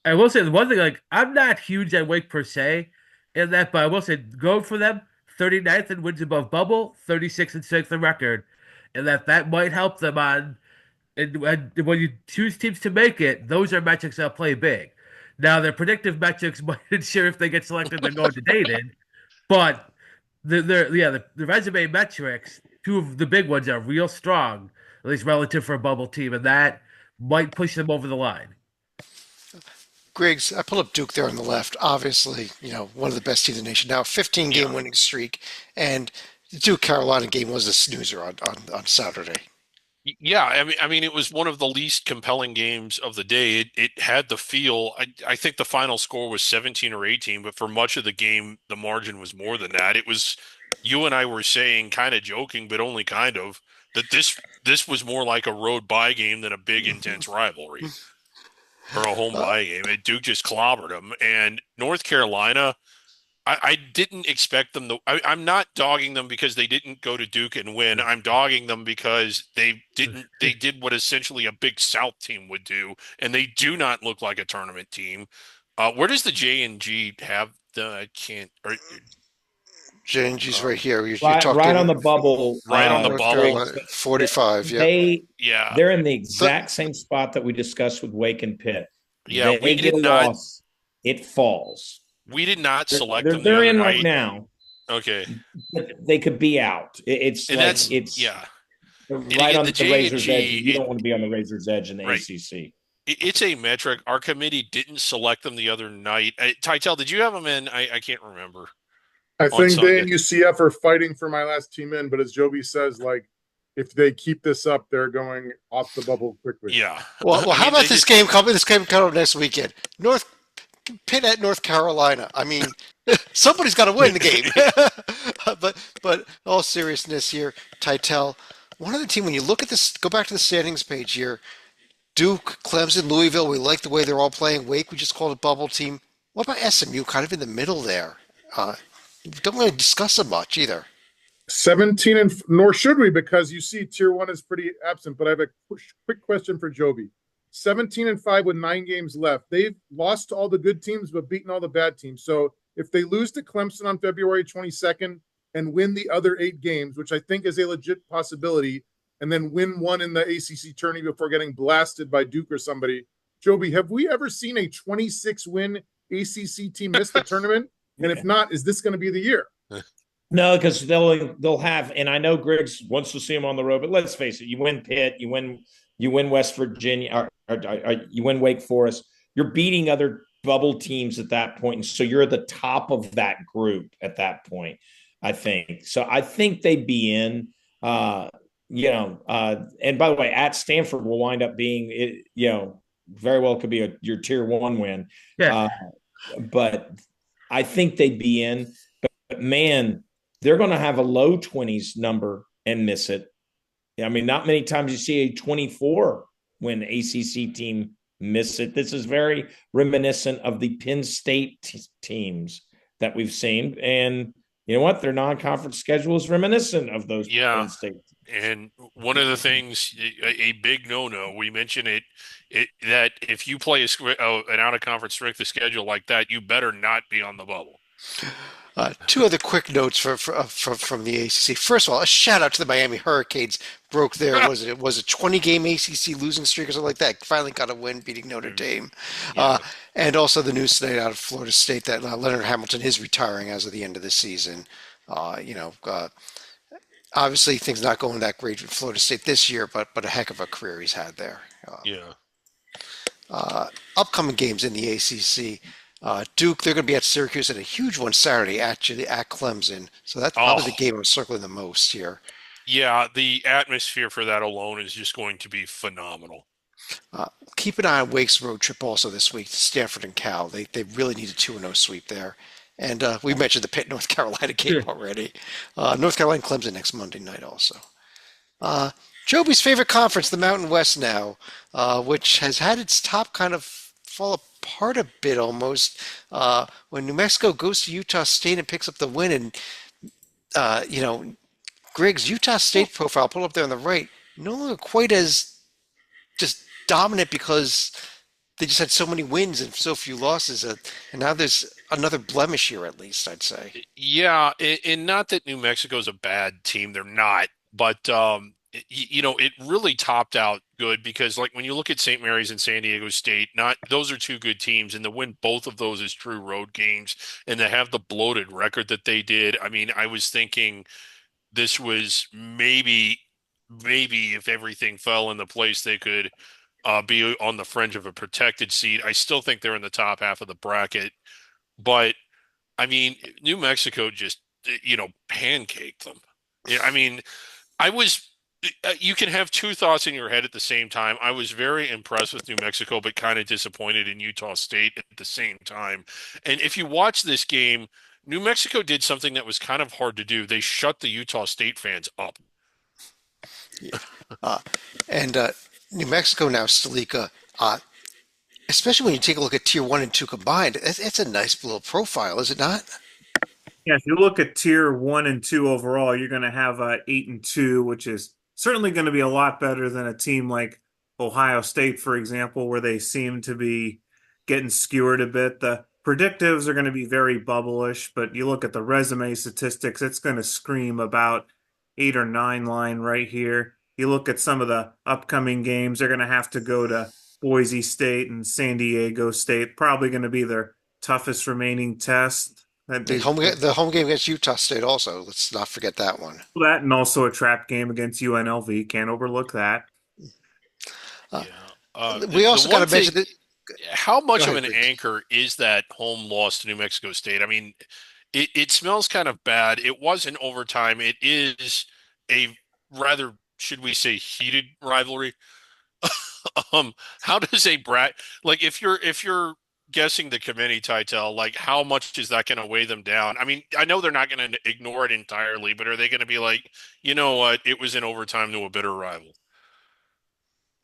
I will say the one thing, I'm not huge at Wake per se in that, but I will say go for them 39th in wins above bubble, 36-6 the record, and that might help them on. And when you choose teams to make it, those are metrics that play big. Now, their predictive metrics might ensure if they get selected, they're going to Dayton, but the resume metrics, two of the big ones are real strong, at least relative for a bubble team, and that might push them over the line. Griggs, I pulled up Duke there on the left. Obviously, one of the best teams in the nation now, 15-game winning streak, and the Duke Carolina game was a snoozer on Saturday. Yeah, I mean, it was one of the least compelling games of the day. It had the feel. I think the final score was 17 or 18, but for much of the game, the margin was more than that. It was, you and I were saying, kind of joking, but only kind of, that this was more like a road bye game than a big intense rivalry or a home bye game. And Duke just clobbered them, and North Carolina. I didn't expect them to. I'm not dogging them because they didn't go to Duke and win. I'm dogging them because they didn't. They did what essentially a Big South team would do, and they do not look like a tournament team. Where does the J&G have the? I can't. J&G's right here. You're talking right on the bubble. Right on the bubble. 45. Yeah. They're in the exact same spot that we discussed with Wake and Pitt. Yeah, they get a loss. It falls. We did not select them. They're in right now. Okay. They could be out. It's right on the razor's edge. You don't want to be on the razor's edge in the ACC. It's a metric. Our committee didn't select them the other night. Tytel, did you have them in? I can't remember. I think they and UCF are fighting for my last team in, but as Joby says, if they keep this up, they're going off the bubble quickly. Yeah. Well, how about this game coming? This game coming up next weekend. Pitt at North Carolina. I mean, somebody's got to win the game. but all seriousness here, Tytel, one of the team, when you look at this, go back to the standings page here, Duke, Clemson, Louisville, we like the way they're all playing. Wake, we just called it bubble team. What about SMU, kind of in the middle there? Don't really discuss them much either. 17, and nor should we, because you see Tier 1 is pretty absent. But I have a quick question for Joby. 17-5 with 9 games left. They've lost to all the good teams, but beaten all the bad teams. So if they lose to Clemson on February 22nd and win the other 8 games, which I think is a legit possibility, and then win one in the ACC tourney before getting blasted by Duke or somebody. Joby, have we ever seen a 26-win ACC team miss the tournament? And if not, is this going to be the year? No, because they'll have, and I know Griggs wants to see them on the road, but let's face it, you win Pitt, you win West Virginia, or you win Wake Forest, you're beating other bubble teams at that point, and so you're at the top of that group at that point. I think so. I think they'd be in. And by the way, at Stanford will wind up being it. Very well could be your tier 1 win. Yeah. But I think they'd be in. But man, they're going to have a low 20s number and miss it. I mean, not many times you see a 24 win ACC team miss it. This is very reminiscent of the Penn State teams that we've seen. And you know what? Their non-conference schedule is reminiscent of those Penn State. And one of the things, a big no-no, we mentioned it that if you play an out-of-conference strength of schedule like that, you better not be on the bubble. 2 other quick notes from the ACC. First of all, a shout out to the Miami Hurricanes. Broke their was a 20-game ACC losing streak or something like that. Finally got a win, beating Notre Dame. Yeah. And also the news tonight out of Florida State that Leonard Hamilton is retiring as of the end of the season. Obviously things not going that great with Florida State this year, but a heck of a career he's had there. Upcoming games in the ACC. Duke, they're going to be at Syracuse, and a huge one Saturday actually at Clemson. So that's probably the game I'm circling the most here. Yeah, the atmosphere for that alone is just going to be phenomenal. Keep an eye on Wake's road trip also this week to Stanford and Cal. They really need a 2-0 sweep there. And we mentioned the Pitt North Carolina game already. North Carolina Clemson next Monday night also. Joby's favorite conference, the Mountain West now, which has had its top kind of fall apart a bit almost when New Mexico goes to Utah State and picks up the win. And, Griggs, Utah State profile, pull up there on the right, no longer quite as just dominant because they just had so many wins and so few losses. And now there's another blemish here, at least, I'd say. Yeah, and not that New Mexico's a bad team. They're not. But, it really topped out good because, like, when you look at St. Mary's and San Diego State, those are 2 good teams. And to win both of those is true road games. And to have the bloated record that they did, I mean, I was thinking this was maybe if everything fell into place, they could be on the fringe of a protected seat. I still think they're in the top half of the bracket, but I mean, New Mexico just pancaked them. I mean, you can have 2 thoughts in your head at the same time. I was very impressed with New Mexico, but kind of disappointed in Utah State at the same time. And if you watch this game, New Mexico did something that was kind of hard to do. They shut the Utah State fans up. Yeah. And New Mexico now, Stalika, especially when you take a look at Tier 1 and 2 combined, it's a nice little profile, is it not? Yeah, if you look at tier 1 and 2 overall, you're going to have 8-2, which is certainly going to be a lot better than a team like Ohio State, for example, where they seem to be getting skewered a bit. The predictives are going to be very bubblish, but you look at the resume statistics, it's going to scream about 8 or 9 line right here. You look at some of the upcoming games, they're going to have to go to Boise State and San Diego State, probably going to be their toughest remaining test. The home game against Utah State also. Let's not forget that one. That and also a trap game against UNLV. Can't overlook that. We also got to mention that. How much of an anchor is that home loss to New Mexico State? I mean, it smells kind of bad. It was in overtime. It is a rather, should we say, heated rivalry. How does a brat like if you're guessing the committee, Titel, like how much is that going to weigh them down? I mean, I know they're not going to ignore it entirely, but are they going to be like, you know what, it was in overtime to a bitter rival?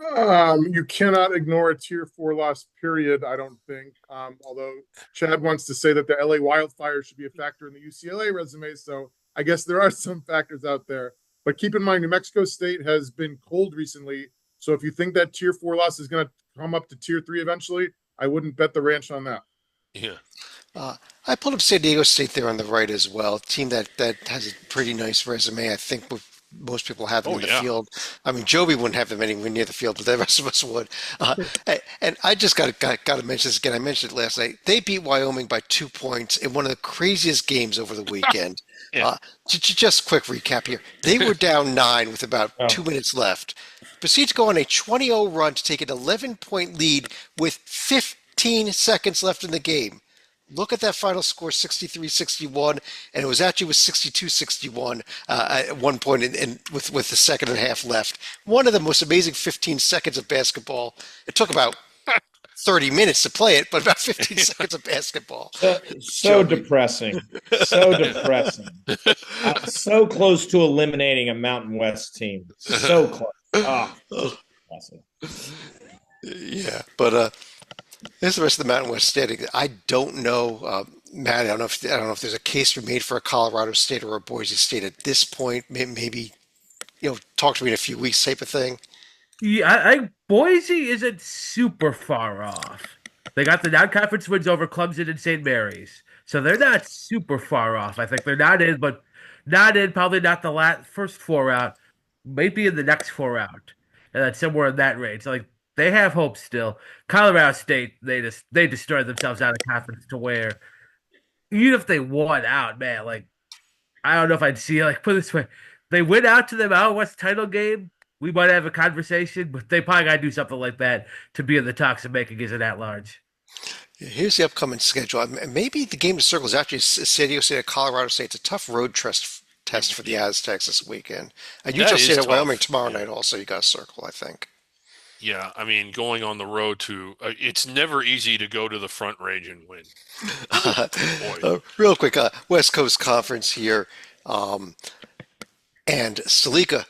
You cannot ignore a tier 4 loss, period, I don't think. Although Chad wants to say that the LA wildfire should be a factor in the UCLA resume, so I guess there are some factors out there. But keep in mind, New Mexico State has been cold recently, So if you think that tier 4 loss is going to come up to tier 3 eventually, I wouldn't bet the ranch on that. Yeah. I pulled up San Diego State there on the right as well. Team that has a pretty nice resume. I think most people have them Oh in the yeah. field. I mean, Joby wouldn't have them anywhere near the field, but the rest of us would. And I just got to mention this again. I mentioned it last night. They beat Wyoming by 2 points in one of the craziest games over the weekend. Yeah. Just quick recap here. They were down 9 with about Oh. 2 minutes left. Proceed to go on a 20-0 run to take an 11-point lead with 15 seconds left in the game. Look at that final score, 63-61, and it was actually with 62-61 at one point with the second and a half left. One of the most amazing 15 seconds of basketball. It took about 30 minutes to play it, but about 15 seconds of basketball. So depressing. So depressing. So close to eliminating a Mountain West team. So close. Just depressing. Yeah, but here's the rest of the Mountain West standing. I don't know, Matt. I don't know if there's a case to be made for a Colorado State or a Boise State at this point. Maybe talk to me in a few weeks, type of thing. Yeah, Boise isn't super far off. They got the non-conference wins over Clemson and St. Mary's, so they're not super far off. I think they're not in, but not in. Probably not the first 4 out. Maybe in the next 4 out, and that's somewhere in that range. Like they have hope still. Colorado State, they destroyed themselves out of conference to where even if they won out, man, like I don't know if I'd see put it this way, they went out to the Mountain West title game. We might have a conversation, but they probably got to do something like that to be in the talks of making it at large. Here's the upcoming schedule. Maybe the game to circle is actually San Diego State at Colorado State. It's a tough road test for the Aztecs this weekend. And Utah State at Wyoming tomorrow night also. You got to circle, I think. Yeah, I mean, going on the road to it's never easy to go to the Front Range and win. Real quick, West Coast Conference here, and Stalika.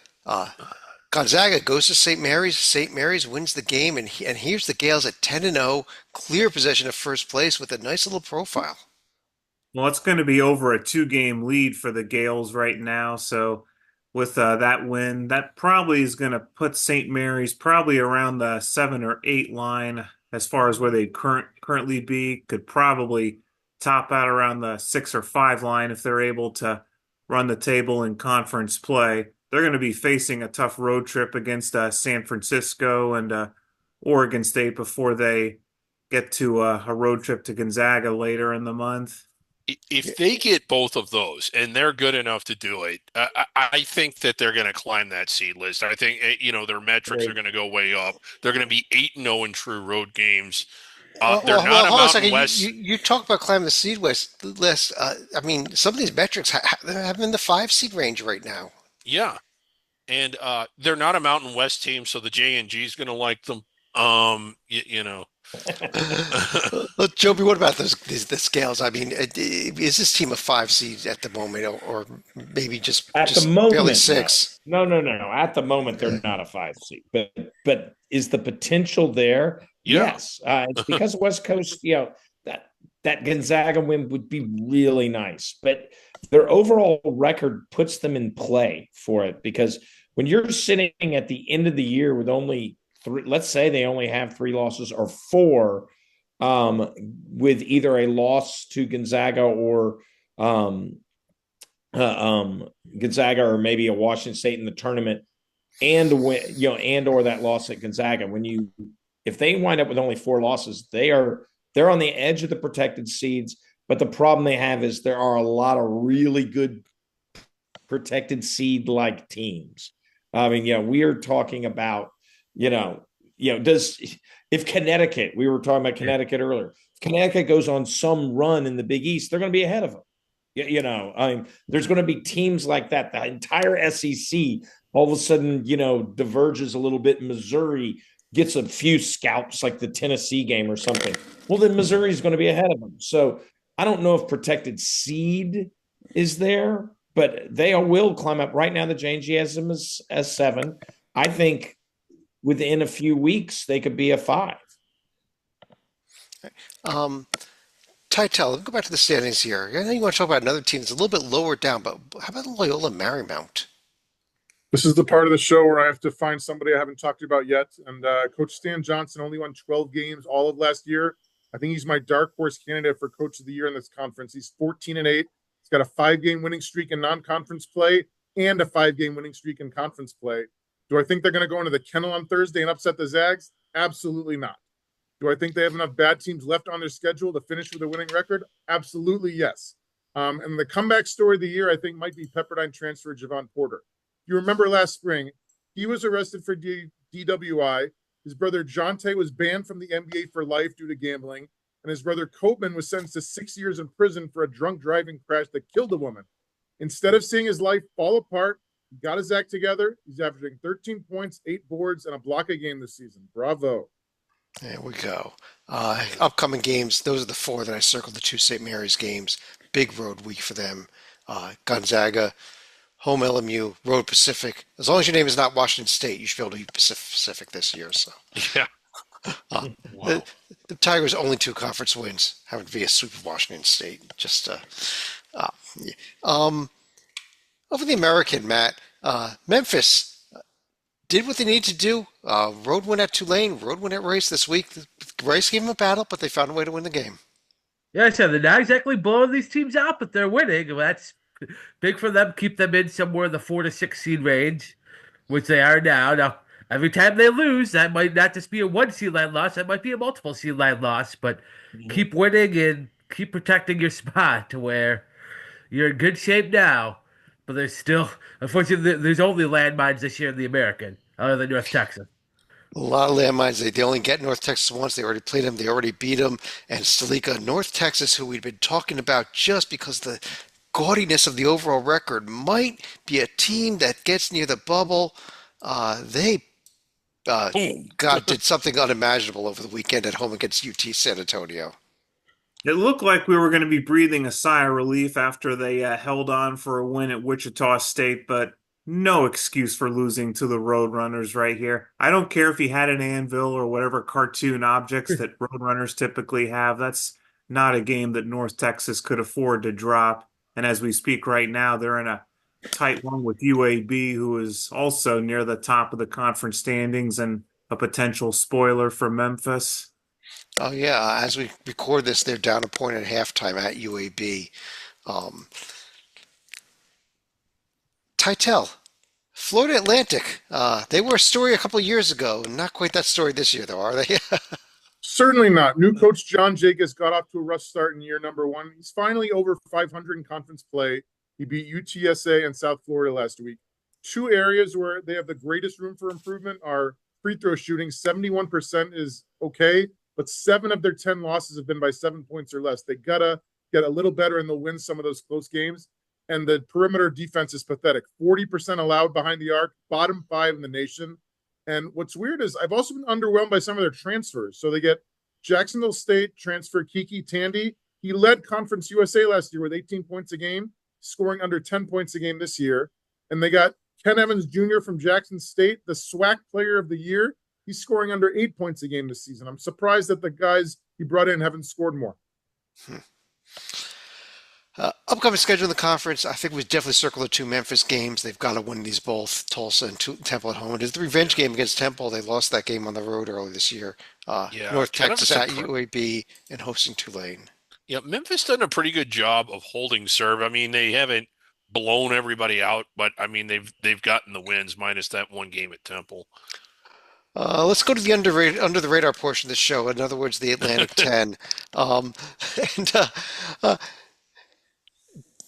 Gonzaga goes to St. Mary's. St. Mary's wins the game, and here's the Gales at 10-0, clear possession of first place with a nice little profile. Well, it's going to be over a 2-game lead for the Gales right now. So with that win, that probably is going to put St. Mary's probably around the 7 or 8 line as far as where they currently be. Could probably top out around the 6 or 5 line if they're able to run the table in conference play. They're going to be facing a tough road trip against San Francisco and Oregon State before they get to a road trip to Gonzaga later in the month. If they get both of those and they're good enough to do it, I think that they're going to climb that seed list. I think their metrics are going to go way up. They're going to be 8-0 in true road games. They're not a Mountain West. You talk about climbing the seed list. I mean, some of these metrics have them in the 5 seed range right now. Yeah, and they're not a Mountain West team, so the J&G is going to like them. Look, Joby, what about the scales? I mean, is this team a 5 seed at the moment, or maybe just the moment barely 6? No. At the moment, they're not a 5 seed, but is the potential there? Yeah. Yes, it's because West Coast. That Gonzaga win would be really nice, but their overall record puts them in play for it because when you're sitting at the end of the year with only 3, let's say they only have 3 losses or 4, with either a loss to Gonzaga or Gonzaga or maybe a Washington State in the tournament, and or that loss at Gonzaga. If they wind up with only 4 losses, they're on the edge of the protected seeds. But the problem they have is there are a lot of really good protected seed like teams. I mean, we are talking about, if Connecticut, we were talking about Connecticut earlier, if Connecticut goes on some run in the Big East, they're going to be ahead of them. There's going to be teams like that. The entire SEC all of a sudden, diverges a little bit. Missouri gets a few scalps like the Tennessee game or something. Well, then Missouri is going to be ahead of them. So I don't know if protected seed is there, but they will climb up. Right now, the J&G has them as 7. I think within a few weeks, they could be a 5. Titel, let's go back to the standings here. I know you want to talk about another team that's a little bit lower down, but how about Loyola Marymount? This is the part of the show where I have to find somebody I haven't talked to about yet. And Coach Stan Johnson only won 12 games all of last year. I think he's my dark horse candidate for Coach of the Year in this conference. He's 14-8. He's got a 5-game winning streak in non-conference play and a 5-game winning streak in conference play. Do I think they're going to go into the kennel on Thursday and upset the Zags? Absolutely not. Do I think they have enough bad teams left on their schedule to finish with a winning record? Absolutely yes. And the comeback story of the year, I think, might be Pepperdine transfer Javon Porter. You remember last spring, he was arrested for DWI. His brother Jonte was banned from the NBA for life due to gambling, and his brother Copeman was sentenced to 6 years in prison for a drunk driving crash that killed a woman. Instead of seeing his life fall apart, he got his act together. He's averaging 13 points, 8 boards, and a block a game this season. Bravo. There we go. Upcoming games, those are the 4 that I circled, the 2 St. Mary's games. Big road week for them. Gonzaga, home LMU, Road Pacific. As long as your name is not Washington State, you should be able to be Pacific this year. So, Yeah. Wow. The Tigers' only 2 conference wins happen to be a sweep of Washington State. Just, yeah. Over the American, Matt, Memphis did what they needed to do. Road win at Tulane, road win at Rice this week. Rice gave them a battle, but they found a way to win the game. Yeah, I said they're not exactly blowing these teams out, but they're winning. That's big for them. Keep them in somewhere in the 4 to 6 seed range, which they are now. Now, every time they lose, that might not just be a 1 seed line loss. That might be a multiple seed line loss. But keep winning and keep protecting your spot to where you're in good shape now. But there's still, unfortunately, there's only landmines this year in the American, other than North Texas. A lot of landmines. They only get North Texas once. They already played them. They already beat them. And Stalika, North Texas, who we'd been talking about just because the gaudiness of the overall record might be a team that gets near the bubble. They did something unimaginable over the weekend at home against UT San Antonio. It looked like we were going to be breathing a sigh of relief after they held on for a win at Wichita State, but no excuse for losing to the Roadrunners right here. I don't care if he had an anvil or whatever cartoon objects that Roadrunners typically have. That's not a game that North Texas could afford to drop. And as we speak right now, they're in a tight one with UAB, who is also near the top of the conference standings and a potential spoiler for Memphis. Oh, yeah. As we record this, they're down a point at halftime at UAB. Titel, Florida Atlantic. They were a story a couple of years ago. Not quite that story this year, though, are they? Certainly not. New coach John Jacobs got off to a rough start in year number 1. He's finally over 500 in conference play. He beat UTSA and South Florida last week. 2 areas where they have the greatest room for improvement are free throw shooting. 71% is okay, but 7 of their 10 losses have been by 7 points or less. They gotta get a little better and they'll win some of those close games. And the perimeter defense is pathetic. 40% allowed behind the arc, bottom 5 in the nation. And what's weird is I've also been underwhelmed by some of their transfers. So they get Jacksonville State transfer Kiki Tandy. He led Conference USA last year with 18 points a game, scoring under 10 points a game this year. And they got Ken Evans Jr. from Jackson State, the SWAC player of the year. He's scoring under 8 points a game this season. I'm surprised that the guys he brought in haven't scored more. Upcoming schedule in the conference, I think we definitely circle the 2 Memphis games. They've got to win these both, Tulsa and Temple at home. It is the revenge game against Temple. They lost that game on the road early this year. North Texas at UAB and hosting Tulane. Yeah, Memphis done a pretty good job of holding serve. I mean, they haven't blown everybody out, but I mean they've gotten the wins minus that 1 game at Temple. Let's go to the under the radar portion of the show. In other words, the Atlantic 10.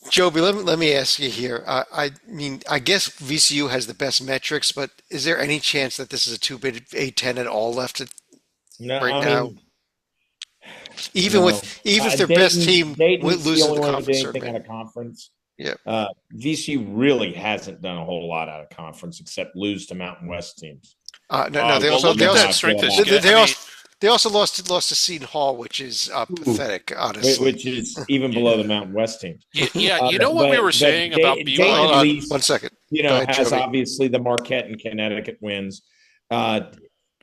Joby, let me ask you here. I mean, I guess VCU has the best metrics, but is there any chance that this is a 2-bid A10 at all left right now? Even if their best team loses the conference anything out of conference. Yeah. VCU really hasn't done a whole lot out of conference except lose to Mountain West teams. They also lost to Seton Hall, which is pathetic, honestly. Which is even below the Mountain West teams. Yeah, you know what we were saying about BYU? 1 second. Has obviously the Marquette and Connecticut wins, but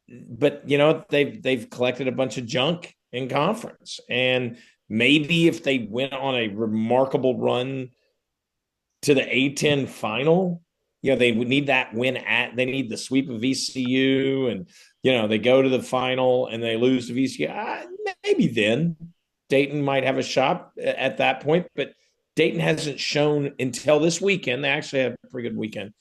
they've collected a bunch of junk in conference, and maybe if they went on a remarkable run to the A10 final, they would need that win they need the sweep of VCU, and they go to the final and they lose to VCU. Maybe then Dayton might have a shot at that point, but Dayton hasn't shown until this weekend. They actually had a pretty good weekend.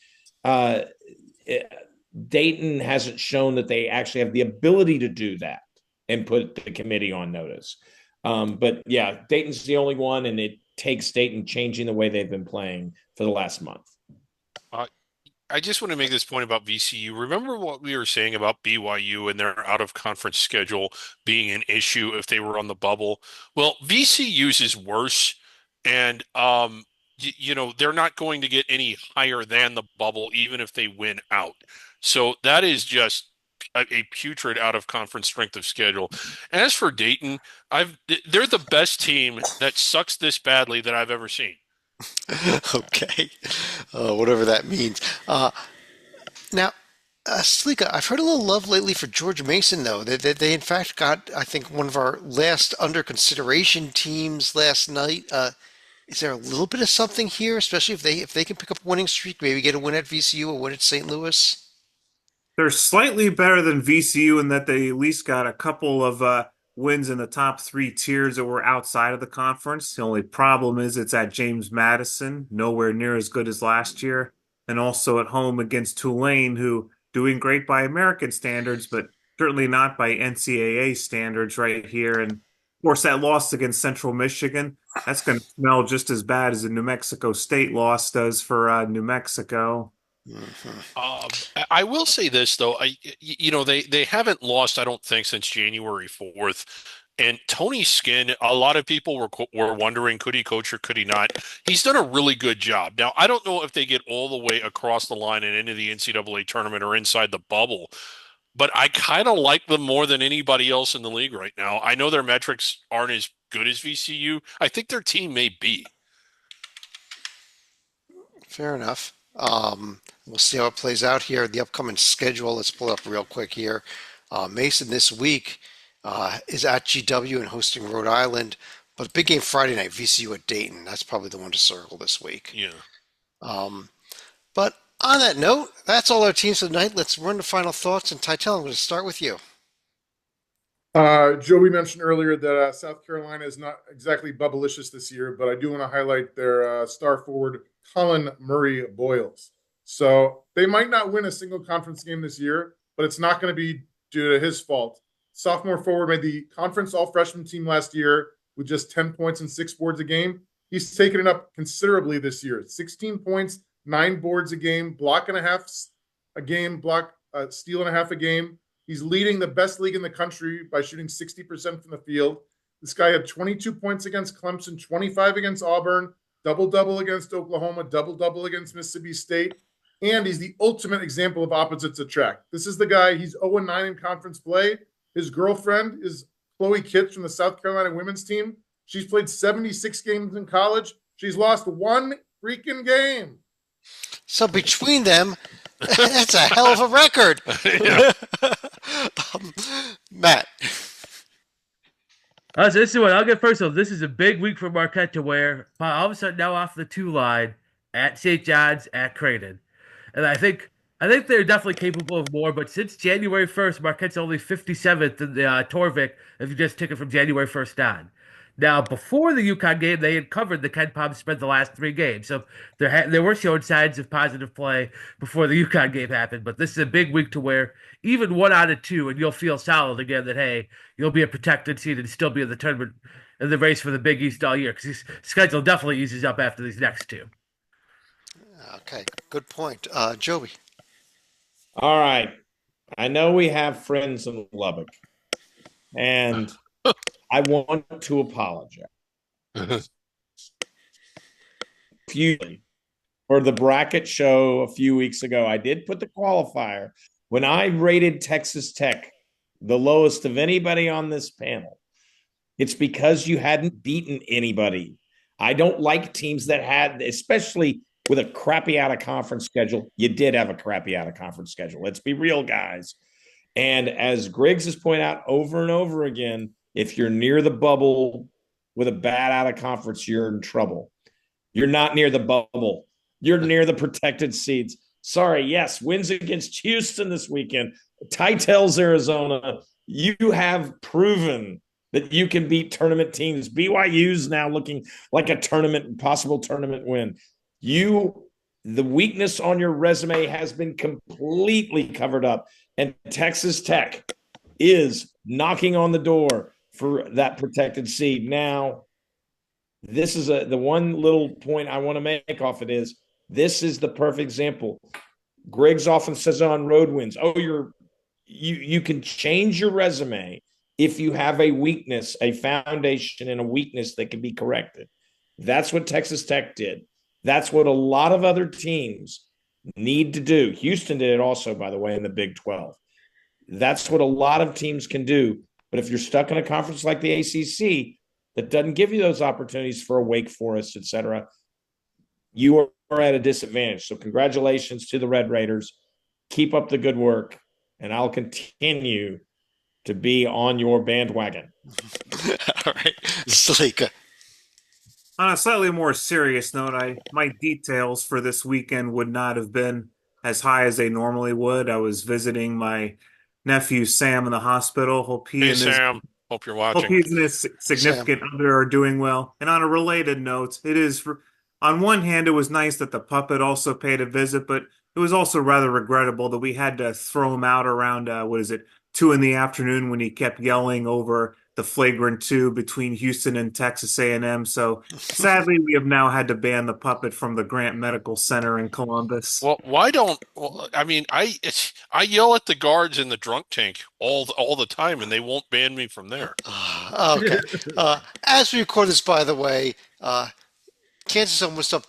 Dayton hasn't shown that they actually have the ability to do that and put the committee on notice. But yeah, Dayton's the only one, and it takes Dayton changing the way they've been playing for the last month. I just want to make this point about VCU. Remember what we were saying about BYU and their out-of-conference schedule being an issue if they were on the bubble? Well, VCU's is worse, and they're not going to get any higher than the bubble, even if they win out. So that is just a putrid out-of-conference strength of schedule. As for Dayton, they're the best team that sucks this badly that I've ever seen. Okay, whatever that means. Now, Slika, I've heard a little love lately for George Mason, though. They in fact got, I think, one of our last under consideration teams last night. Is there a little bit of something here, especially if they can pick up a winning streak, maybe get a win at VCU, a win at St. Louis? They're slightly better than VCU in that they at least got a couple of wins in the top three tiers that were outside of the conference. The only problem is it's at James Madison, nowhere near as good as last year, and also at home against Tulane, who doing great by American standards, but certainly not by NCAA standards right here. And of course, that loss against Central Michigan, that's going to smell just as bad as the New Mexico State loss does for New Mexico. I will say this though, they haven't lost, I don't think, since January 4th. And Tony Skinn, a lot of people were wondering, could he coach or could he not? He's done a really good job. Now, I don't know if they get all the way across the line and into the NCAA tournament or inside the bubble, but I kind of like them more than anybody else in the league right now. I know their metrics aren't as good as VCU. I think their team may be. Fair enough. We'll see how it plays out here. The upcoming schedule, let's pull it up real quick here. Mason this week is at GW and hosting Rhode Island, but big game Friday night, VCU at Dayton. That's probably the one to circle this week. Yeah. But on that note, that's all our teams for the night. Let's run to final thoughts. And Tytel, I'm going to start with you. Joe, we mentioned earlier that South Carolina is not exactly bubblicious this year, but I do want to highlight their star forward, Colin Murray Boyles. So they might not win a single conference game this year, but it's not going to be due to his fault. Sophomore forward made the conference all-freshman team last year with just 10 points and 6 boards a game. He's taken it up considerably this year. 16 points, 9 boards a game, block and a half a game, steal and a half a game. He's leading the best league in the country by shooting 60% from the field. This guy had 22 points against Clemson, 25 against Auburn, double-double against Oklahoma, double-double against Mississippi State. And he's the ultimate example of opposites attract. This is the guy, he's 0-9 in conference play. His girlfriend is Chloe Kitts from the South Carolina women's team. She's played 76 games in college. She's lost 1 freaking game. So between them, that's a hell of a record. Matt. So this is what I'll get first. So this is a big week for Marquette to wear. All of a sudden now off the 2 line at St. John's at Creighton. And I think they're definitely capable of more, but since January 1st, Marquette's only 57th in the Torvik if you just take it from January 1st on. Now, before the UConn game, they had covered the Ken Pom spread the last 3 games, so they were showing signs of positive play before the UConn game happened. But this is a big week to where even 1 out of 2, and you'll feel solid again that, hey, you'll be a protected seed and still be in the tournament, in the race for the Big East all year, because his schedule definitely eases up after these next 2. Okay, good point. Joey. All right. I know we have friends in Lubbock, and I want to apologize for the bracket show a few weeks ago. I did put the qualifier when I rated Texas Tech the lowest of anybody on this panel. It's because you hadn't beaten anybody. I don't like teams that had, especially with a crappy out of conference schedule. You did have a crappy out of conference schedule. Let's be real, guys. And as Griggs has pointed out over and over again, if you're near the bubble with a bad out of conference, you're in trouble. You're not near the bubble. You're near the protected seeds. Sorry, yes, wins against Houston this weekend, Titles, Arizona. You have proven that you can beat tournament teams. BYU's now looking like a possible tournament win. The weakness on your resume has been completely covered up, and Texas Tech is knocking on the door for that protected seed. Now, this is the one little point I want to make off it is this is the perfect example. Griggs often says on road wins, oh, you can change your resume if you have a weakness, a foundation, and a weakness that can be corrected. That's what Texas Tech did. That's what a lot of other teams need to do. Houston did it also, by the way, in the Big 12. That's what a lot of teams can do. But if you're stuck in a conference like the ACC that doesn't give you those opportunities for a Wake Forest, et cetera, you are at a disadvantage. So congratulations to the Red Raiders. Keep up the good work, and I'll continue to be on your bandwagon. All right, Slika. On a slightly more serious note, my details for this weekend would not have been as high as they normally would. I was visiting my nephew Sam in the hospital. Hey, Sam. Hope you're Hope watching. he and his significant other are doing well. And on a related note, on one hand, it was nice that the puppet also paid a visit, but it was also rather regrettable that we had to throw him out around, 2 in the afternoon when he kept yelling over the flagrant 2 between Houston and Texas A&M. So sadly, we have now had to ban the puppet from the Grant Medical Center in Columbus. Well, I mean, I yell at the guards in the drunk tank all the time, and they won't ban me from there. Okay. As we record this, by the way, Kansas almost up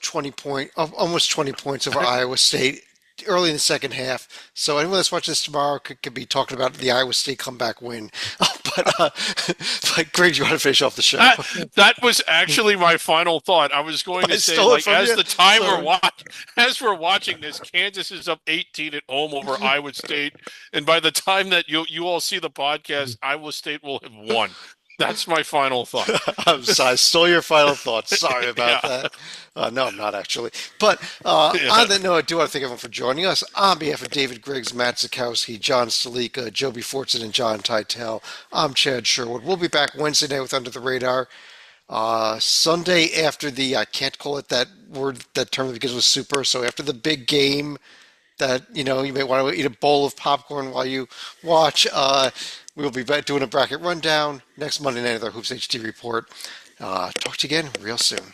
almost 20 points over Iowa State early in the second half. So anyone that's watching this tomorrow could be talking about the Iowa State comeback win. But Greg, you want to finish off the show? That was actually my final thought. I was going to say, like, as we're watching this, Kansas is up 18 at home over Iowa State, and by the time that you all see the podcast, Iowa State will have won. That's my final thought. I'm sorry, I stole your final thoughts. Sorry about that. No, I'm not actually. But on that note, I do want to thank everyone for joining us. On behalf of David Griggs, Matt Zukowski, John Stalika, Joby Fortson, and John Teitel, I'm Chad Sherwood. We'll be back Wednesday night with Under the Radar. Sunday after I can't call it that term because it was super. So after the big game that, you may want to eat a bowl of popcorn while you watch. We'll be back doing a bracket rundown next Monday night with our Hoops HD report. Talk to you again real soon.